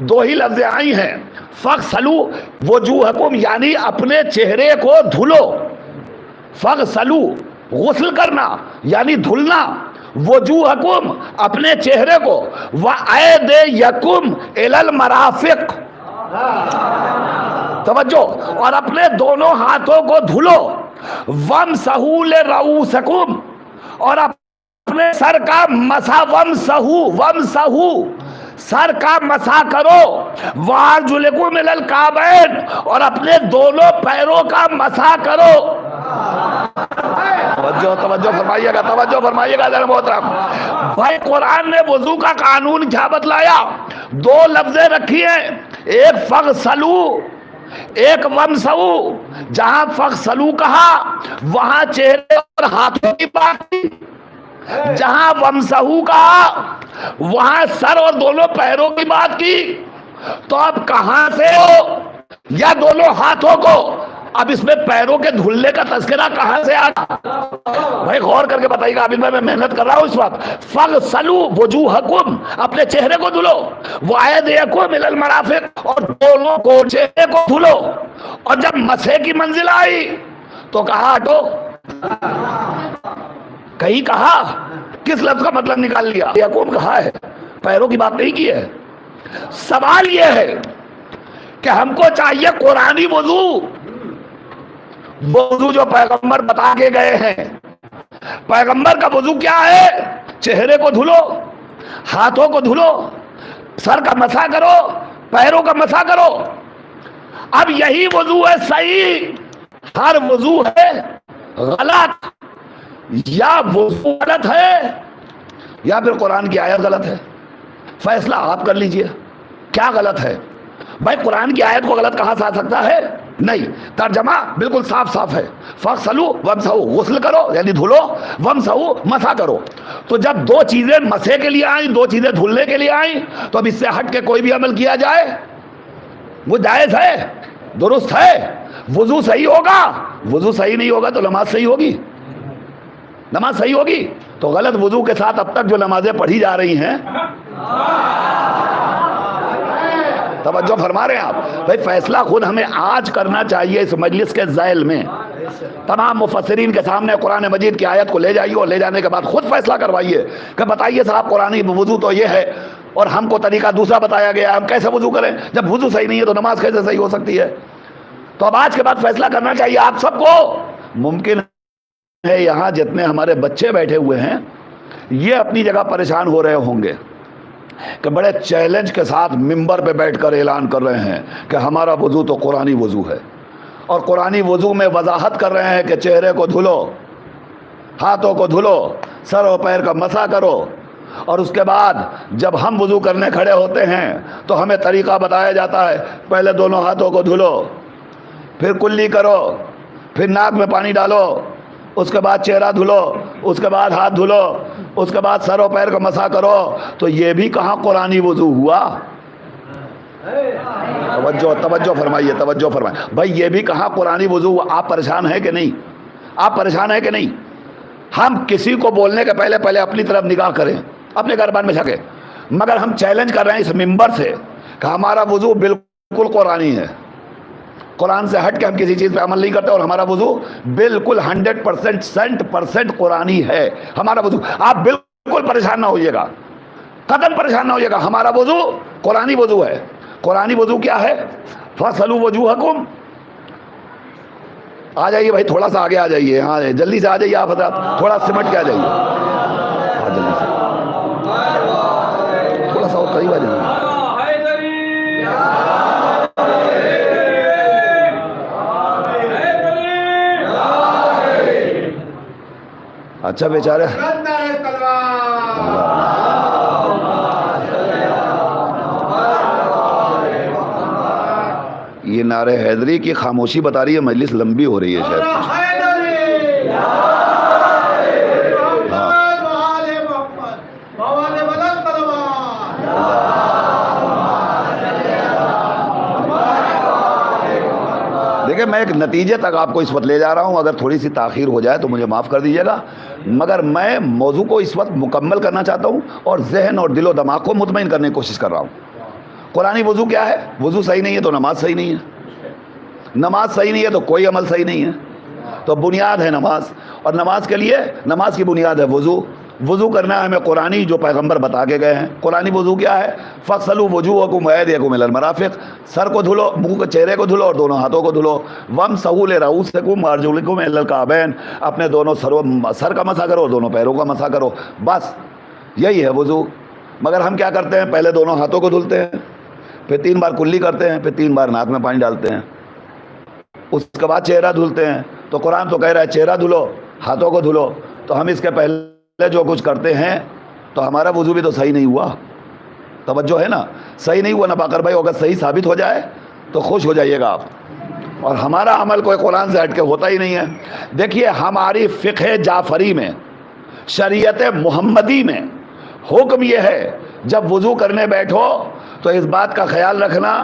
دو ہی لفظ آئی ہیں. فَغْسَلُوا وُجُوهَكُمْ یعنی اپنے چہرے کو دھلو. فَغْسَلُوا غسل کرنا یعنی دھلنا، وجوہکم اپنے چہرے کو، وَأَيْدِيَكُمْ إِلَى الْمَرَافِقِ توجہ، اور اپنے دونوں ہاتھوں کو دھلو. وَامْسَحُوا لِرُؤُوسِكُمْ اور اپنے سر کا مسح، وَامْسَحُوا سر کا مسح کرو. وَأَرْجُلِكُمْ إِلَى الْكَعْبَيْن اور اپنے دونوں پیروں کا مسح کرو. توجہ فرمائیے گا، توجہ فرمائیے گا ذرا محترم بھائی. قرآن نے وضو کا قانون کیا بتلایا؟ دو لفظیں رکھی ہیں، ایک فغسلو، ایک ومسحو. جہاں فغسلو کہا وہاں چہرے اور ہاتھوں کی بات کی، جہاں ومسحو کہا وہاں سر اور دونوں پیروں کی بات کی. تو اب کہاں سے ہو یا دونوں ہاتھوں کو؟ اب اس میں پیروں کے دھلنے کا تذکرہ کہاں سے آگا؟ بھائی غور کر کے بتائیے گا. اب میں محنت کر رہا ہوں اس وقت. فَغْسَلُوا وُجُوهَكُمْ اپنے چہرے کو دھلو، وَأَيْدِيَكُمْ إِلَى الْمَرَافِقِ اور دونوں کو چہرے کو دھلو. اور جب مسح کی منزل آئی تو کہا ہٹو. کہیں کہا کس لفظ کا مطلب نکال لیا؟ یعقوب کہا ہے، پیروں کی بات نہیں کی ہے. سوال یہ ہے کہ ہم کو چاہیے قرآنی وضو جو پیغمبر بتا کے گئے ہیں. پیغمبر کا وضو کیا ہے؟ چہرے کو دھلو، ہاتھوں کو دھلو، سر کا مسح کرو، پیروں کا مسح کرو. اب یہی وضو ہے صحیح، ہر وضو ہے غلط. یا وضو غلط ہے یا پھر قرآن کی آیت غلط ہے. فیصلہ آپ کر لیجئے کیا غلط ہے. بھائی قرآن کی آیت کو غلط کہا جا سکتا ہے؟ نہیں. ترجمہ بالکل صاف صاف ہے. فَغْسَلُوا وَامْسَحُوا غسل کرو یعنی دھلو، وَامْسَحُوا مسح کرو. تو جب دو چیزیں مسح کے لیے آئیں، دو چیزیں دھلنے کے لیے آئیں، تو اب اس سے ہٹ کے کوئی بھی عمل کیا جائے وہ جائز ہے، درست ہے. وضو صحیح ہوگا، وضو صحیح نہیں ہوگا تو نماز صحیح ہوگی. نماز صحیح ہوگی تو غلط وضو کے ساتھ اب تک جو نمازیں پڑھی جا رہی ہیں، توجہ فرما رہے ہیں آپ بھائی. فیصلہ خود ہمیں آج کرنا چاہیے اس مجلس کے ذیل میں. تمام مفسرین کے سامنے قرآن مجید کی آیت کو لے جائیے اور لے جانے کے بعد خود فیصلہ کروائیے کہ بتائیے صاحب قرآنی وضو تو یہ ہے اور ہم کو طریقہ دوسرا بتایا گیا ہے، ہم کیسے وضو کریں؟ جب وضو صحیح نہیں ہے تو نماز کیسے صحیح ہو سکتی ہے؟ تو اب آج کے بعد فیصلہ کرنا چاہیے آپ سب کو. ممکن ہے یہاں جتنے ہمارے بچے بیٹھے ہوئے ہیں یہ اپنی جگہ پریشان ہو رہے ہوں گے کہ بڑے چیلنج کے ساتھ ممبر پہ بیٹھ کر اعلان کر رہے ہیں کہ ہمارا وضو تو قرآنی وضو ہے، اور قرآنی وضو میں وضاحت کر رہے ہیں کہ چہرے کو دھلو، ہاتھوں کو دھلو، سر و پیر کا مسح کرو. اور اس کے بعد جب ہم وضو کرنے کھڑے ہوتے ہیں تو ہمیں طریقہ بتایا جاتا ہے، پہلے دونوں ہاتھوں کو دھلو، پھر کلی کرو، پھر ناک میں پانی ڈالو، اس کے بعد چہرہ دھلو، اس کے بعد ہاتھ دھلو، اس کے بعد سر و پیر کا مسح کرو. تو یہ بھی کہاں قرآنی وضو ہوا؟ توجہ فرمائیے، توجہ فرمائیے بھائی. یہ بھی کہاں قرآنی وضو ہوا؟ آپ پریشان ہیں کہ نہیں؟ آپ پریشان ہیں کہ نہیں؟ ہم کسی کو بولنے کے پہلے اپنی طرف نگاہ کریں، اپنے گھر بار میں جھکیں. مگر ہم چیلنج کر رہے ہیں اس ممبر سے کہ ہمارا وضو بالکل قرآنی ہے. قرآن سے ہٹ کے ہم کسی چیز پہ عمل نہیں کرتے اور ہمارا وضو بالکل 100% قرآنی ہے ہمارا وضو. آپ بالکل پریشان نہ ہوئیے گا، قطعاً پریشان نہ ہوئیے گا. ہمارا وضو قرآنی وضو ہے. قرآنی وضو کیا ہے؟ فَغْسَلُوا وُجُوهَكُمْ. آ جائیے بھائی، تھوڑا سا آگے آ جائیے. ہاں جلدی سے آ جائیے آپ حضرات، تھوڑا سمٹ کے آ جائیے. ہاں جلدی سے، تھوڑا سا اور قریب آ جائیے. اچھا بیچارے یہ نعرہ حیدری کی خاموشی بتا رہی ہے، مجلس لمبی ہو رہی ہے شاید. دیکھیں میں ایک نتیجے تک آپ کو اس وقت لے جا رہا ہوں، اگر تھوڑی سی تاخیر ہو جائے تو مجھے معاف کر دیجیے گا، مگر میں موضوع کو اس وقت مکمل کرنا چاہتا ہوں اور ذہن اور دل و دماغ کو مطمئن کرنے کی کوشش کر رہا ہوں۔ قرآنی وضو کیا ہے؟ وضو صحیح نہیں ہے تو نماز صحیح نہیں ہے، نماز صحیح نہیں ہے تو کوئی عمل صحیح نہیں ہے۔ تو بنیاد ہے نماز، اور نماز کے لیے نماز کی بنیاد ہے وضو۔ وضو کرنا ہے ہمیں قرآنی جو پیغمبر بتا کے گئے ہیں۔ قرآنی وضو کیا ہے؟ فَاغْسِلُوا وُجُوهَكُمْ وَأَيْدِيَكُمْ إِلَى الْمَرَافِقِ، سر کو دھلو، منہ کے چہرے کو دھلو اور دونوں ہاتھوں کو دھلو۔ وَامْسَحُوا بِرُؤُوسِكُمْ وَأَرْجُلِكُمْ إِلَى الْكَعْبَيْنِ، اپنے دونوں سر کا مسح کرو اور دونوں پیروں کا مسح کرو، بس یہی ہے وضو۔ مگر ہم کیا کرتے ہیں؟ پہلے دونوں ہاتھوں کو دھلتے ہیں، پھر 3 بار کلی کرتے ہیں، پھر 3 بار ناک میں پانی ڈالتے ہیں، اس کے بعد چہرہ دھلتے ہیں۔ تو قرآن تو کہہ رہا ہے چہرہ دھلو، ہاتھوں کو دھلو، تو ہم اس کے پہلے جو کچھ کرتے ہیں تو ہمارا وضو بھی تو صحیح نہیں ہوا۔ توجہ ہے نا، صحیح نہیں ہوا نا باقر بھائی، اگر صحیح ثابت ہو جائے تو خوش ہو جائیے گا آپ، اور ہمارا عمل کوئی قرآن سے ہٹ کے ہوتا ہی نہیں ہے۔ دیکھیے ہماری فقہ جعفری میں، شریعت محمدی میں حکم یہ ہے جب وضو کرنے بیٹھو تو اس بات کا خیال رکھنا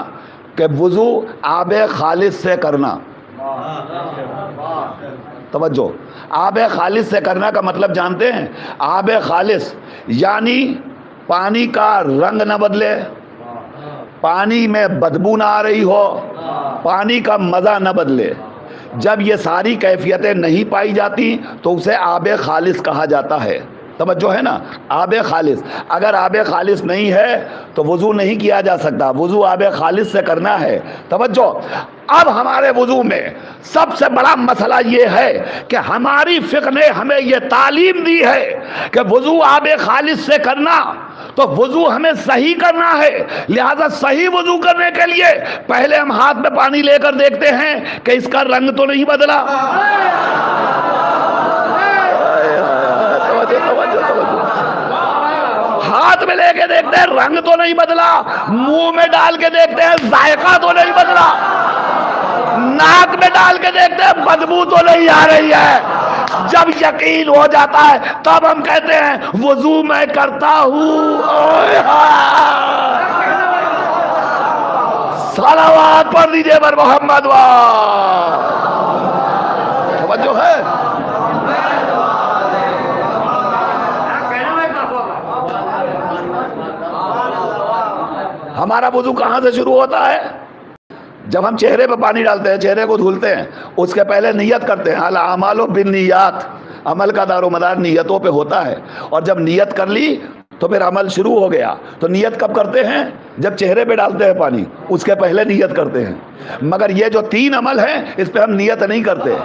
کہ وضو آب خالص سے کرنا۔ توجہ، آب خالص سے کرنا کا مطلب جانتے ہیں؟ آب خالص یعنی پانی کا رنگ نہ بدلے، پانی میں بدبو نہ آ رہی ہو، پانی کا مزہ نہ بدلے۔ جب یہ ساری کیفیتیں نہیں پائی جاتی تو اسے آب خالص کہا جاتا ہے۔ توجہ ہے نا، آب خالص۔ اگر آب خالص نہیں ہے تو وضو نہیں کیا جا سکتا، وضو آب خالص سے کرنا ہے۔ توجہ، اب ہمارے وضو میں سب سے بڑا مسئلہ یہ ہے کہ ہماری فقہ نے ہمیں یہ تعلیم دی ہے کہ وضو آب خالص سے کرنا، تو وضو ہمیں صحیح کرنا ہے۔ لہذا صحیح وضو کرنے کے لیے پہلے ہم ہاتھ میں پانی لے کر دیکھتے ہیں کہ اس کا رنگ تو نہیں بدلا۔ ہاتھ میں لے کے دیکھتے ہیں رنگ تو نہیں بدلا، منہ میں ڈال کے دیکھتے ہیں ذائقہ تو نہیں بدلا، ناک میں ڈال کے دیکھتے ہیں بدبو تو نہیں آ رہی ہے۔ جب یقین ہو جاتا ہے تب ہم کہتے ہیں وضو میں کرتا ہوں۔ صلوات پڑھ دیجئے بر محمد وا۔ توجہ ہے؟ ہمارا وضو کہاں سے شروع ہوتا ہے؟ جب ہم چہرے پہ پانی ڈالتے ہیں، چہرے کو دھلتے ہیں، اس کے پہلے نیت کرتے ہیں۔ الاعمال بالنیات، عمل کا دار و مدار نیتوں پہ ہوتا ہے، اور جب نیت کر لی تو پھر عمل شروع ہو گیا۔ تو نیت کب کرتے ہیں؟ جب چہرے پہ ڈالتے ہیں پانی، اس کے پہلے نیت کرتے ہیں۔ مگر یہ جو 3 عمل ہیں اس پہ ہم نیت نہیں کرتے۔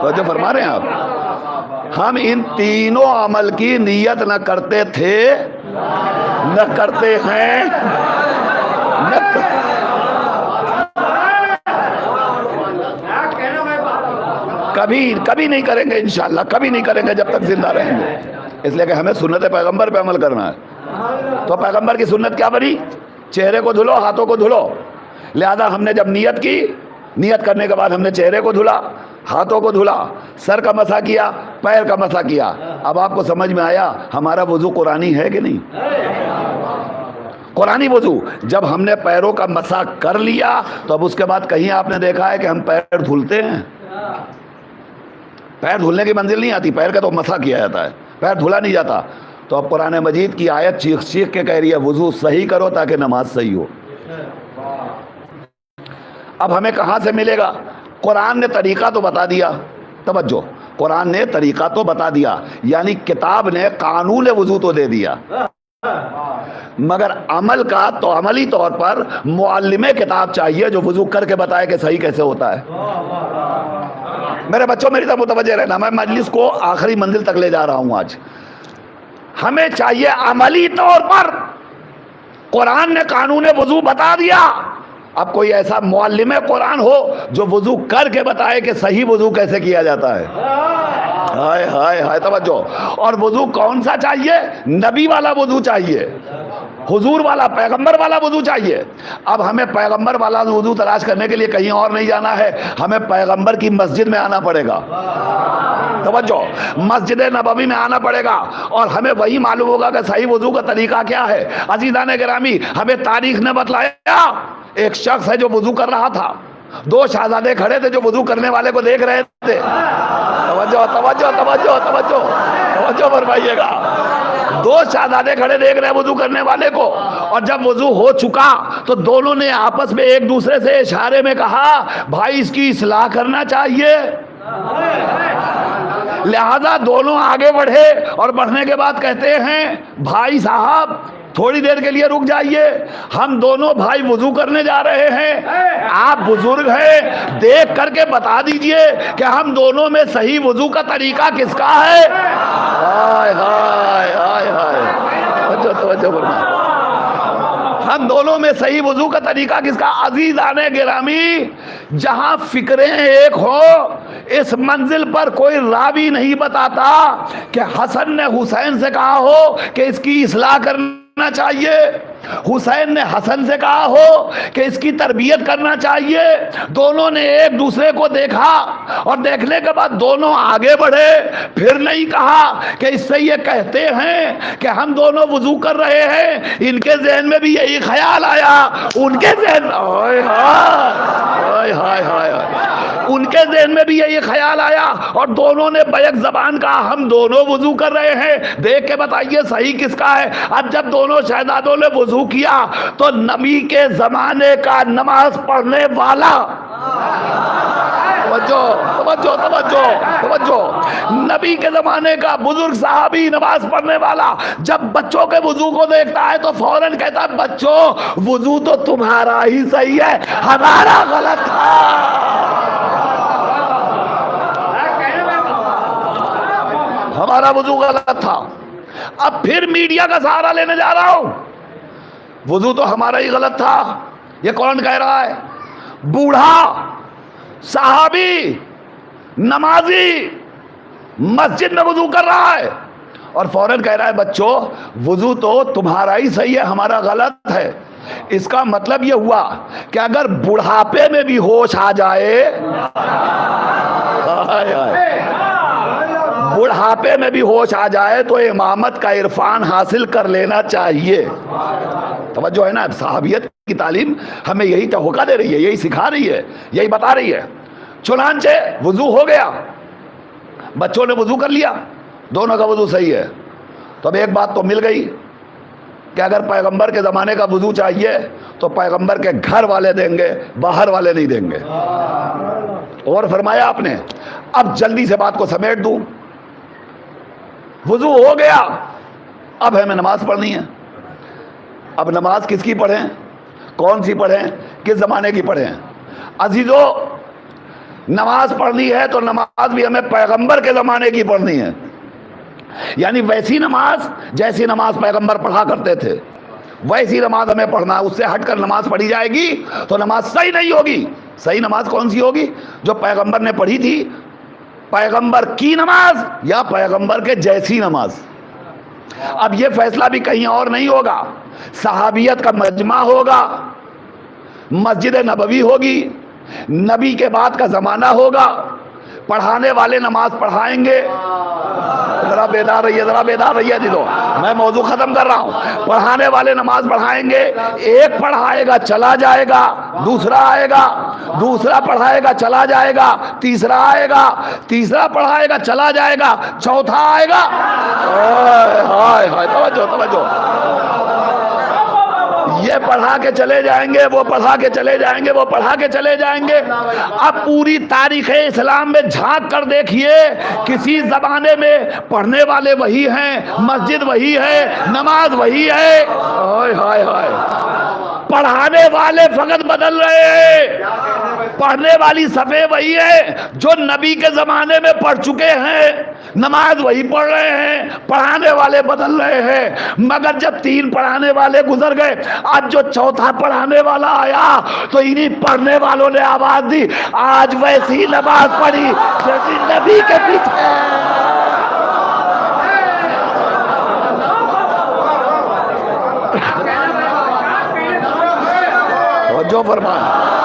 تو جو فرما رہے ہیں آپ، ہم ان تینوں عمل کی نیت نہ کرتے تھے، نہ کرتے ہیں، کبھی نہیں کریں گے انشاءاللہ، کبھی نہیں کریں گے جب تک زندہ رہیں گے، اس لیے کہ ہمیں سنت پیغمبر پہ عمل کرنا ہے۔ تو پیغمبر کی سنت کیا بنی؟ چہرے کو دھلو، ہاتھوں کو دھلو۔ لہذا ہم نے جب نیت کی، نیت کرنے کے بعد ہم نے چہرے کو دھلا، ہاتھوں کو دھلا، سر کا مسح کیا، پیر کا مسح کیا۔ اب آپ کو سمجھ میں آیا ہمارا وضو قرآنی ہے کہ نہیں؟ قرآنی وضو جب ہم نے پیروں کا مسح کر لیا تو اب اس کے بعد کہیں آپ نے دیکھا ہے کہ ہم پیر دھلتے ہیں؟ پیر دھلنے کی منزل نہیں آتی، پیر کا تو مسح کیا جاتا ہے، پیر دھلا نہیں جاتا۔ تو اب قرآن مجید کی آیت چیخ چیخ کے کہہ رہی ہے وضو صحیح کرو تاکہ نماز صحیح ہو۔ اب ہمیں کہاں سے ملے گا؟ قرآن نے طریقہ تو بتا دیا۔ توجہ، قرآن نے طریقہ تو بتا دیا، یعنی کتاب نے قانون وضو تو دے دیا، مگر عمل کا تو عملی طور پر معلم کتاب چاہیے جو وضو کر کے بتائے کہ صحیح کیسے ہوتا ہے۔ میرے بچوں میری طرف متوجہ رہنا، میں مجلس کو آخری منزل تک لے جا رہا ہوں آج۔ ہمیں چاہیے عملی طور پر، قرآن نے قانون وضو بتا دیا، اب کوئی ایسا معلم قرآن ہو جو وضو کر کے بتائے کہ صحیح وضو کیسے کیا جاتا ہے۔ ہائے ہائے ہائے، توجہ۔ اور وضو کون سا چاہیے؟ نبی والا وضو چاہیے، حضور والا، پیغمبر والا وضو چاہیے۔ اب ہمیں پیغمبر والا وضو تلاش کرنے کے لیے کہیں اور نہیں جانا ہے، ہمیں پیغمبر کی مسجد میں آنا پڑے گا۔ توجہ، مسجد نبوی میں آنا پڑے گا اور ہمیں وہی معلوم ہوگا کہ صحیح وضو کا طریقہ کیا ہے۔ عزیزان گرامی، ہمیں تاریخ نے بتلایا ایک شخص ہے جو وضو کر رہا تھا، دو شہزادے کھڑے تھے جو وضو کرنے والے کو دیکھ رہے تھے. توجہ توجہ توجہ توجہ توجہ فرمائیے گا. دو شہزادے کھڑے دیکھ رہے وضو کرنے والے کو, اور جب وضو ہو چکا تو دونوں نے آپس میں ایک دوسرے سے اشارے میں کہا بھائی اس کی اصلاح کرنا چاہیے. لہذا دونوں آگے بڑھے اور بڑھنے کے بعد کہتے ہیں بھائی صاحب تھوڑی دیر کے لیے رک جائیے, ہم دونوں بھائی وضو کرنے جا رہے ہیں, آپ بزرگ ہیں, دیکھ کر کے بتا دیجئے کہ ہم دونوں میں صحیح وضو کا طریقہ کس کا ہے. ہائے ہائے ہائے ہائے, توجہ توجہ فرمائیں, ہم دونوں میں صحیح وضو کا طریقہ کس کا. عزیزان گرامی, جہاں فکریں ایک ہو اس منزل پر کوئی راوی نہیں بتاتا کہ حسن نے حسین سے کہا ہو کہ اس کی اصلاح کرنا چاہیے, حسین نے حسن سے کہا ہو کہ اس کی تربیت کرنا چاہیے. دونوں نے ایک دوسرے کو دیکھا اور دیکھنے کے بعد دونوں آگے بڑھے, پھر نہیں کہا کہ اس سے یہ کہتے ہیں کہ ہم دونوں وضو کر رہے ہیں. ان کے ذہن میں بھی یہی خیال آیا, ان کے ذہن ان کے ذہن میں بھی یہی خیال آیا اور دونوں نے بیک زبان کہا ہم دونوں وضو کر رہے ہیں, دیکھ کے بتائیے صحیح کس کا ہے. اب جب دونوں شہزادوں نے وضو کیا تو نبی کے زمانے کا نماز پڑھنے والا, توجہ توجہ توجہ توجہ, نبی کے زمانے کا بزرگ صحابی نماز پڑھنے والا جب بچوں کے وضو کو دیکھتا ہے تو فوراً کہتا ہے بچوں وضو تو تمہارا ہی صحیح ہے, ہمارا غلط تھا. ہمارا وضو غلط تھا. اب پھر میڈیا کا سہارا لینے جا رہا ہوں, وضو تو ہمارا ہی غلط تھا. یہ کون کہہ رہا ہے؟ بوڑھا صحابی نمازی مسجد میں وضو کر رہا ہے اور فوراً کہہ رہا ہے بچوں وضو تو تمہارا ہی صحیح ہے, ہمارا غلط ہے. اس کا مطلب یہ ہوا کہ اگر بڑھاپے میں بھی ہوش آ جائے, بڑھاپے میں بھی ہوش آ جائے تو امامت کا عرفان حاصل کر لینا چاہیے. توجہ ہے نا, صحابیت کی تعلیم ہمیں یہی توقع دے رہی ہے, یہی سکھا رہی ہے, یہی بتا رہی ہے. چنانچہ وضو ہو گیا, بچوں نے وضو کر لیا, دونوں کا وضو صحیح ہے. تو اب ایک بات تو مل گئی کہ اگر پیغمبر کے زمانے کا وضو چاہیے تو پیغمبر کے گھر والے دیں گے, باہر والے نہیں دیں گے. اور فرمایا آپ نے, اب جلدی سے بات کو سمیٹ دوں, وضو ہو گیا, اب ہمیں نماز پڑھنی ہے. اب نماز کس کی پڑھیں, کون سی پڑھیں, کس زمانے کی پڑھیں؟ عزیزو نماز پڑھنی ہے تو نماز بھی ہمیں پیغمبر کے زمانے کی پڑھنی ہے, یعنی ویسی نماز جیسی نماز پیغمبر پڑھا کرتے تھے ویسی نماز ہمیں پڑھنا ہے. اس سے ہٹ کر نماز پڑھی جائے گی تو نماز صحیح نہیں ہوگی. صحیح نماز کون سی ہوگی؟ جو پیغمبر نے پڑھی تھی, پیغمبر کی نماز یا پیغمبر کے جیسی نماز. اب یہ فیصلہ بھی کہیں اور نہیں ہوگا, صحابیت کا مجمع ہوگا, مسجد نبوی ہوگی, نبی کے بعد کا زمانہ ہوگا, پڑھانے والے نماز پڑھائیں گے. ذرا بیدار رہیے, ذرا بیدار رہیے دیدو, میں موضوع ختم کر رہا ہوں. پڑھانے والے نماز پڑھائیں گے, ایک پڑھائے گا چلا جائے گا, دوسرا آئے گا, دوسرا پڑھائے گا چلا جائے گا, تیسرا آئے گا, تیسرا پڑھائے گا چلا جائے گا, چوتھا آئے گا. ہائے ہائے, توجہ توجہ, یہ پڑھا کے چلے جائیں گے, وہ پڑھا کے چلے جائیں گے, وہ پڑھا کے چلے جائیں گے. اب پوری تاریخ اسلام میں جھانک کر دیکھیے, کسی زمانے میں پڑھنے والے وہی ہیں, مسجد وہی ہے, نماز وہی ہے, ہائے ہائے ہائے, پڑھانے والے فقط بدل رہے ہیں, پڑھنے والی صفحے وہی ہے جو نبی کے زمانے میں پڑھ چکے ہیں, نماز وہی پڑھ رہے ہیں, پڑھانے والے بدل رہے ہیں. مگر جب 3 پڑھانے والے گزر گئے, آج جو چوتھا پڑھانے والا آیا تو انہی پڑھنے والوں نے آواز دی, آج ویسی نماز پڑھی جیسی نبی کے پیچھے. جو فرمایا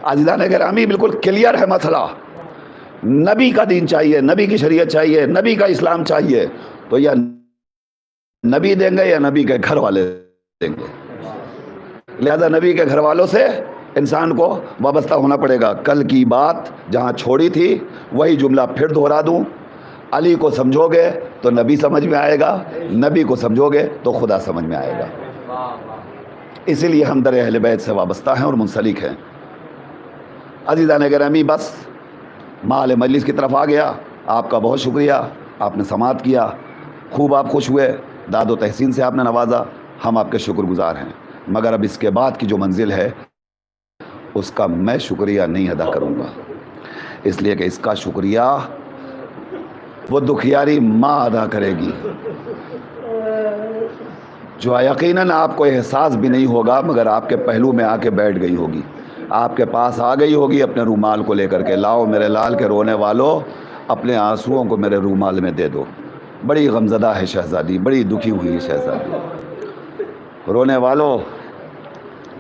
عزیزان گرامی بالکل کلیئر ہے مسئلہ. نبی کا دین چاہیے, نبی کی شریعت چاہیے, نبی کا اسلام چاہیے, تو یا نبی دیں گے یا نبی کے گھر والے دیں گے. لہذا نبی کے گھر والوں سے انسان کو وابستہ ہونا پڑے گا. کل کی بات جہاں چھوڑی تھی وہی جملہ پھر دہرا دوں. علی کو سمجھو گے تو نبی سمجھ میں آئے گا, نبی کو سمجھو گے تو خدا سمجھ میں آئے گا. اسی لیے ہم در اہل بیت سے وابستہ ہیں اور منسلک ہیں. عزیزان گرامی, بس مال مجلس کی طرف آ گیا. آپ کا بہت شکریہ, آپ نے سماعت کیا, خوب آپ خوش ہوئے, داد و تحسین سے آپ نے نوازا, ہم آپ کے شکر گزار ہیں. مگر اب اس کے بعد کی جو منزل ہے اس کا میں شکریہ نہیں ادا کروں گا, اس لیے کہ اس کا شکریہ وہ دکھیاری ماں ادا کرے گی جو یقیناً آپ کو احساس بھی نہیں ہوگا, مگر آپ کے پہلو میں آ کے بیٹھ گئی ہوگی, آپ کے پاس آ گئی ہوگی اپنے رومال کو لے کر کے. لاؤ میرے لال کے رونے والوں, اپنے آنسوؤں کو میرے رومال میں دے دو. بڑی غمزدہ ہے شہزادی, بڑی دکھی ہوئی شہزادی. رونے والوں,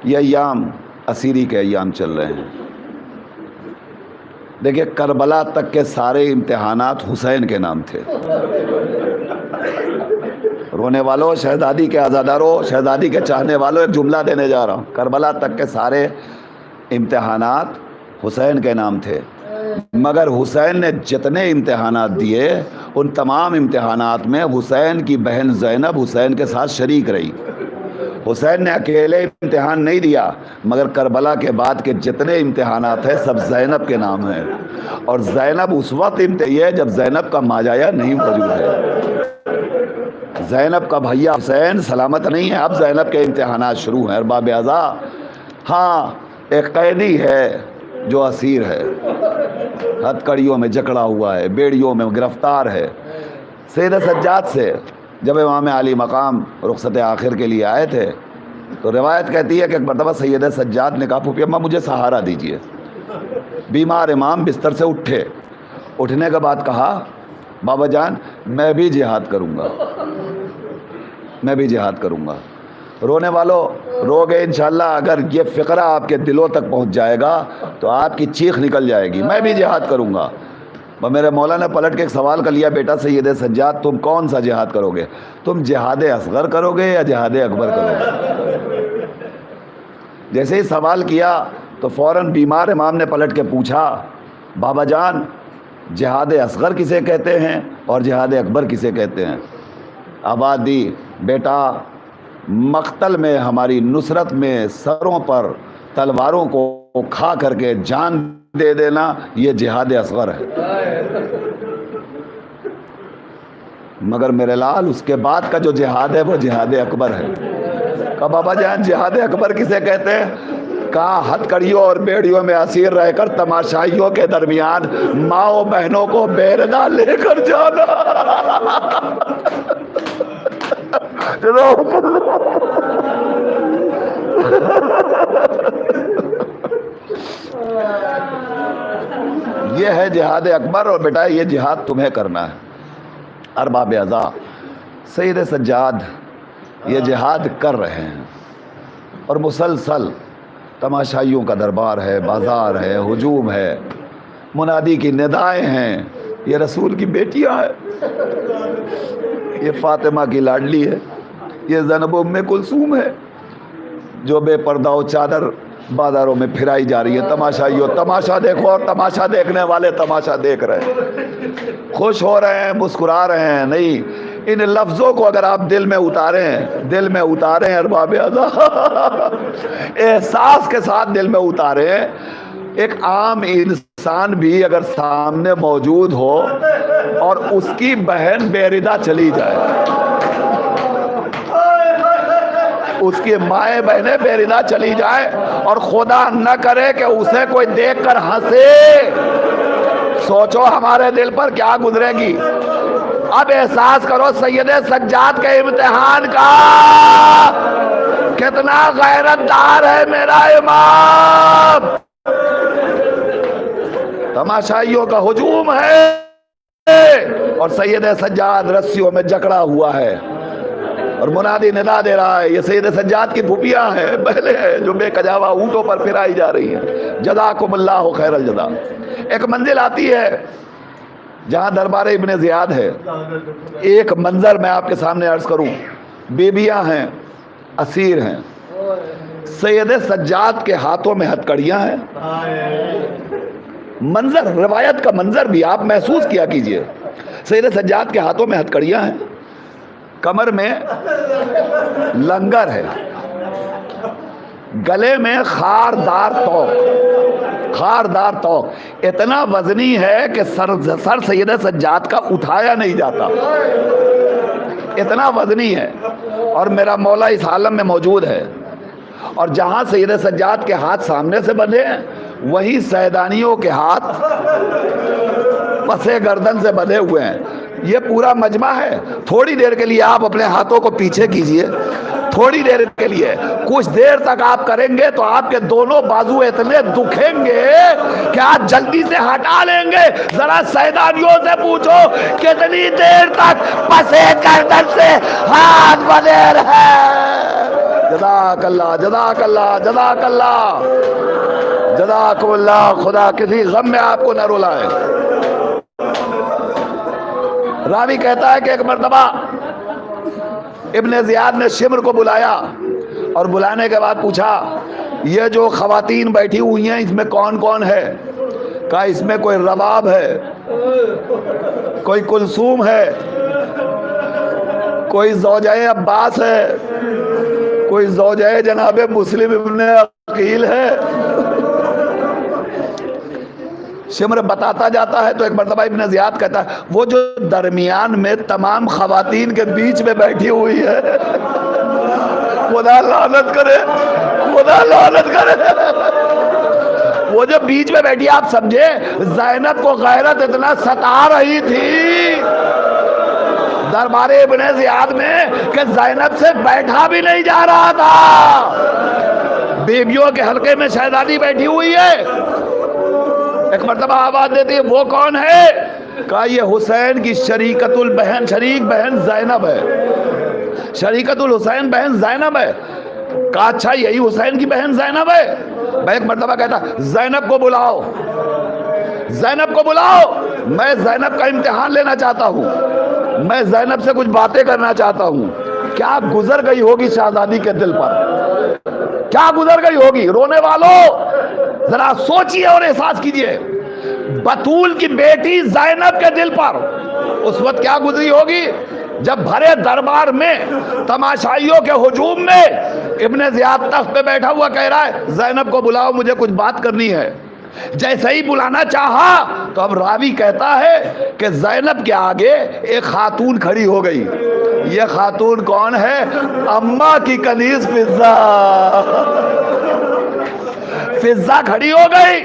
یہ ایام اسیری کے ایام چل رہے ہیں. دیکھیں, کربلا تک کے سارے امتحانات حسین کے نام تھے. رونے والوں, شہزادی کے عزاداروں, شہزادی کے چاہنے والوں, ایک جملہ دینے جا رہا ہوں. کربلا تک کے سارے امتحانات حسین کے نام تھے, مگر حسین نے جتنے امتحانات دیے ان تمام امتحانات میں حسین کی بہن زینب حسین کے ساتھ شریک رہی. حسین نے اکیلے امتحان نہیں دیا, مگر کربلا کے بعد کے جتنے امتحانات ہیں سب زینب کے نام ہیں. اور زینب اس وقت یہ ہے جب زینب کا ماجایا نہیں موجود ہے. زینب کا بھیا حسین سلامت نہیں ہے, اب زینب کے امتحانات شروع ہیں. ارباب اعضا, ہاں ایک قیدی ہے جو اسیر ہے, ہتھ کڑیوں میں جکڑا ہوا ہے, بیڑیوں میں گرفتار ہے. سید سجاد سے جب امام علی مقام رخصت آخر کے لیے آئے تھے تو روایت کہتی ہے کہ ایک مرتبہ سید سجاد نے کہا, پھوپھی اماں مجھے سہارا دیجئے. بیمار امام بستر سے اٹھے, اٹھنے کے بعد کہا, بابا جان میں بھی جہاد کروں گا, میں بھی جہاد کروں گا. رونے والوں رو گے انشاءاللہ. اگر یہ فقرہ آپ کے دلوں تک پہنچ جائے گا تو آپ کی چیخ نکل جائے گی, میں بھی جہاد کروں گا. میرے مولا نے پلٹ کے ایک سوال کر لیا, بیٹا سید سجاد تم کون سا جہاد کرو گے, تم جہاد اصغر کرو گے یا جہاد اکبر کرو گے؟ جیسے ہی سوال کیا تو فوراً بیمار امام نے پلٹ کے پوچھا, بابا جان جہاد اصغر کسے کہتے ہیں اور جہاد اکبر کسے کہتے ہیں؟ آواز دی, بیٹا مقتل میں ہماری نصرت میں سروں پر تلواروں کو کھا کر کے جان دے دینا یہ جہاد اصغر ہے, مگر میرے لال اس کے بعد کا جو جہاد ہے وہ جہاد اکبر ہے. کہا بابا جان جہاد اکبر کسے کہتے ہیں؟ کہا ہتھ کڑیوں اور بیڑیوں میں اسیر رہ کر تماشائیوں کے درمیان ماؤں بہنوں کو بیردا لے کر جانا. یہ ہے جہاد اکبر, اور بیٹا یہ جہاد تمہیں کرنا ہے. ارباب اعضا, سید سجاد یہ جہاد کر رہے ہیں اور مسلسل تماشائیوں کا دربار ہے, بازار ہے, ہجوم ہے, منادی کی ندائیں ہیں, یہ رسول کی بیٹیاں ہیں, یہ فاطمہ کی لاڈلی ہے, یہ زینب ام کلثوم ہے جو بے پردہ و چادر بازاروں میں پھرائی جا رہی ہے. تماشائیوں تماشا دیکھو, اور تماشا دیکھنے والے تماشا دیکھ رہے ہیں, خوش ہو رہے ہیں, مسکرا رہے ہیں. نہیں, ان لفظوں کو اگر آپ دل میں اتاریں ارباب اعضا, احساس کے ساتھ دل میں اتاریں. ایک عام انسان بھی اگر سامنے موجود ہو اور اس کی بہن بیردہ چلی جائے, اس کی مائیں بہنیں بیردہ چلی جائے اور خدا نہ کرے کہ اسے کوئی دیکھ کر ہنسے, سوچو ہمارے دل پر کیا گزرے گی. اب احساس کرو سید سجاد کے امتحان کا, کتنا غیرت دار ہے میرا امام. تماشائیوں کا ہجوم ہے اور سید سجاد رسیوں میں جکڑا ہوا ہے. اور منادی ندا دے رہا ہے، یہ سید سجاد کی پھوپھیاں ہیں، بہنیں ہیں جو بے کجاوا اونٹوں پر پھرائی جا رہی ہیں۔ جزاکم اللہ خیر الجزا۔ ایک منزل آتی ہے جہاں دربار ابن زیاد ہے۔ ایک منظر میں آپ کے سامنے عرض کروں، بیبیاں ہیں، اسیر ہیں، سید سجاد کے ہاتھوں میں ہتھکڑیاں ہیں۔ منظر، روایت کا منظر بھی آپ محسوس کیا کیجئے۔ سید سجاد کے ہاتھوں میں ہتھکڑیاں ہیں، کمر میں لنگر ہے، گلے میں خاردار توق، اتنا وزنی ہے کہ سر سید سجاد کا اٹھایا نہیں جاتا، اتنا وزنی ہے۔ اور میرا مولا اس عالم میں موجود ہے، اور جہاں سید سجاد کے ہاتھ سامنے سے بندھے ہیں وہیں سیدانیوں کے ہاتھ پسے گردن سے بندھے ہوئے ہیں۔ یہ پورا مجمع ہے۔ تھوڑی دیر کے لیے آپ اپنے ہاتھوں کو پیچھے کیجئے، تھوڑی دیر کے لیے، کچھ دیر تک آپ کریں گے تو آپ کے دونوں بازو اتنے دکھیں گے کہ آپ جلدی سے ہٹا لیں گے۔ ذرا سیدانیوں سے پوچھو کتنی دیر تک پسے گردن سے ہاتھ بندھے رہے۔ جزاک اللہ، جزاک اللہ، جزاک اللہ، جزاکم اللہ۔ خدا کسی غم میں آپ کو نہ رلائے۔ راوی کہتا ہے کہ ایک مرتبہ ابن زیاد نے شمر کو بلایا، اور بلانے کے بعد پوچھا یہ جو خواتین بیٹھی ہوئی ہیں اس میں کون کون ہے؟ کہا اس میں کوئی رباب ہے، کوئی کلثوم ہے، کوئی زوجہ عباس ہے، کوئی زوجہ جناب مسلم ابن عقیل ہے۔ شمر بتاتا جاتا ہے تو ایک مرتبہ ابن زیاد کہتا ہے وہ جو درمیان میں تمام خواتین کے بیچ میں بیٹھی ہوئی ہے، خدا لعنت کرے، خدا لعنت کرے، وہ جو بیچ میں بیٹھی، آپ سمجھے زینب کو غیرت اتنا ستا رہی تھی دربار ابن زیاد میں کہ زینب سے بیٹھا بھی نہیں جا رہا تھا۔ بیبیوں کے حلقے میں شہزادی بیٹھی ہوئی ہے، ایک مرتبہ آواز دیتی ہے وہ کون ہے؟ کہا یہ حسین کی شریک بہن زینب ہے، شریکت الحسین بہن زینب ہے۔ کہا اچھا یہی حسین کی بہن زینب ہے؟ میں ایک مرتبہ کہتا زینب کو بلاؤ، زینب کو بلاؤ، میں زینب کا امتحان لینا چاہتا ہوں، میں زینب سے کچھ باتیں کرنا چاہتا ہوں۔ کیا گزر گئی ہوگی شہزادی کے دل پر، کیا گزر گئی ہوگی؟ رونے والوں ذرا سوچئے اور احساس کیجئے، بطول کی بیٹی زینب کے دل پر اس وقت کیا گزری ہوگی جب بھرے دربار میں تماشائیوں کے ہجوم میں ابن زیاد تخت پہ بیٹھا ہوا کہہ رہا ہے زینب کو بلاؤ مجھے کچھ بات کرنی ہے۔ جیسے ہی بلانا چاہا تو اب راوی کہتا ہے کہ زینب کے آگے ایک خاتون کھڑی ہو گئی۔ یہ خاتون کون ہے؟ اماں کی کنیز فضہ کھڑی ہو گئی۔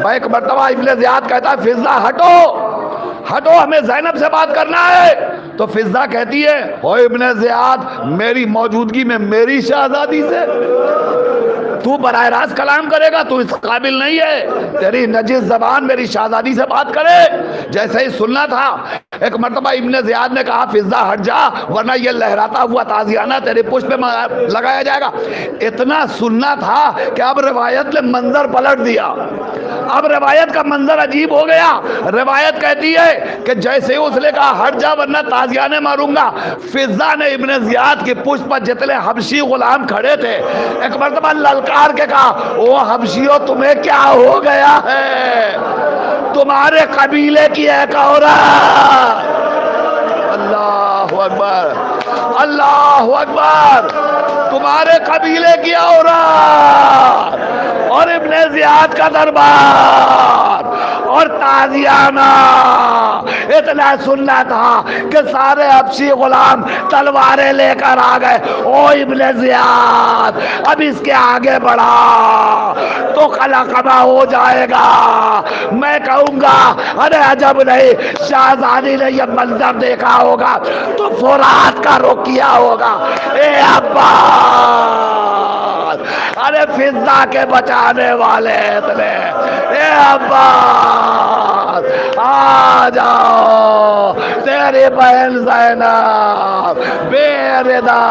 میں ایک مرتبہ ابن زیاد کہتا ہے فضہ ہٹو ہٹو، ہمیں زینب سے بات کرنا ہے۔ تو فضہ کہتی ہے او ابن زیاد میری موجودگی میں میری شہزادی سے تو براہ راست کلام کرے گا؟ تو اس قابل نہیں ہے، تیری نجس زبان میری شہزادی سے بات کرے۔ جیسے ہی سننا تھا ایک مرتبہ ابن زیاد نے کہا فضہ ہٹ جا ورنہ یہ لہراتا ہوا تازیانہ تیرے پشت پہ لگایا جائے گا۔ اتنا سننا تھا کہ اب روایت نے منظر پلٹ دیا، اب روایت کا منظر عجیب ہو گیا۔ روایت کہتی ہے کہ جیسے ہی اس نے کہا ہٹ جا ورنہ تازیانے ماروں گا، فضہ نے ابن زیاد کی پشت پر جتنے حبشی غلام کھڑے تھے ایک مرتبہ للکار کے کہا او حبشیوں تمہیں کیا ہو گیا ہے؟ تمہارے قبیلے کی ایک عورت، اللہ اکبر اللہ اکبر، تمہارے قبیلے کی عورت اور ابن زیاد کا دربار اور تازیانہ اتنا سننا تھا کہ سارے حبشی غلام تلواریں لے کر آ گئے۔ او ابن زیاد اب اس کے آگے بڑھا تو قلقمہ ہو جائے گا۔ میں کہوں گا ارے عجب نہیں، شہزادی نے یہ منظر دیکھا ہوگا تو فرات کا رخ کیا ہوگا۔ اے عباس، ارے عزا کے بچانے والے اتنے. اے عباس آ جاؤ, تیری بہن زینب بے ردا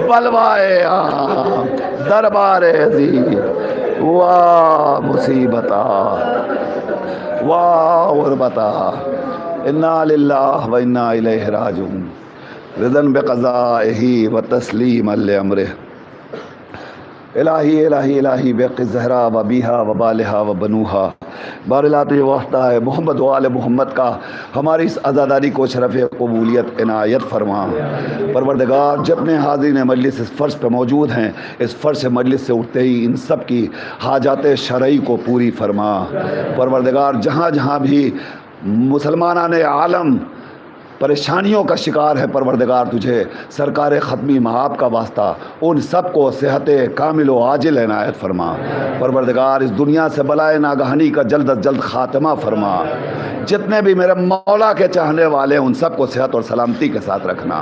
بلوائے عام دربار عزیز. واہ مصیبتا واہ غربتا, انا للہ و انا الیہ راجعون. رضن بقضائہ و تسلیما لامرہ. الہی الہی الہی بق زہرا و بیہا و بالہا و بنوہا. بارلا تجھے واسطہ ہے محمد و آل محمد کا, ہماری اس عزاداری کو شرف قبولیت عنایت فرما. پروردگار جتنے حاضرین مجلس اس فرش پہ موجود ہیں, اس فرش مجلس سے اٹھتے ہی ان سب کی حاجات شرعی کو پوری فرما. پروردگار جہاں جہاں بھی مسلمانان عالم پریشانیوں کا شکار ہے, پروردگار تجھے سرکار ختمی مآب کا واسطہ ان سب کو صحت کامل و عاجل عنایت فرما. پروردگار اس دنیا سے بلائے ناگہانی کا جلد از جلد خاتمہ فرما. جتنے بھی میرے مولا کے چاہنے والے ان سب کو صحت اور سلامتی کے ساتھ رکھنا.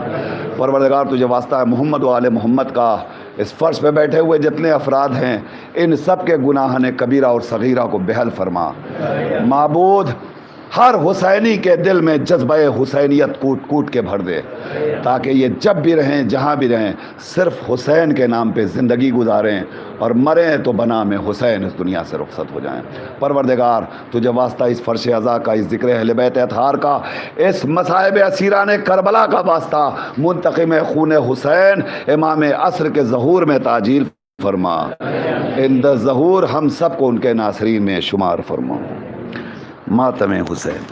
پروردگار تجھے واسطہ ہے محمد و آل محمد کا, اس فرش پہ بیٹھے ہوئے جتنے افراد ہیں ان سب کے گناہان کبیرہ اور صغیرہ کو بحل فرما. معبود ہر حسینی کے دل میں جذبہ حسینیت کوٹ کوٹ کے بھر دے, تاکہ یہ جب بھی رہیں جہاں بھی رہیں صرف حسین کے نام پہ زندگی گزاریں اور مریں تو بنا میں حسین اس دنیا سے رخصت ہو جائیں. پروردگار تجھے واسطہ اس فرش عزا کا, اس ذکر اہل بیت اطہار کا, اس مصائب اسیران کربلا کا واسطہ منتقم خون حسین امام عصر کے ظہور میں تعجیل فرما. عند ظہور ہم سب کو ان کے ناصرین میں شمار فرما. ماتم حسین.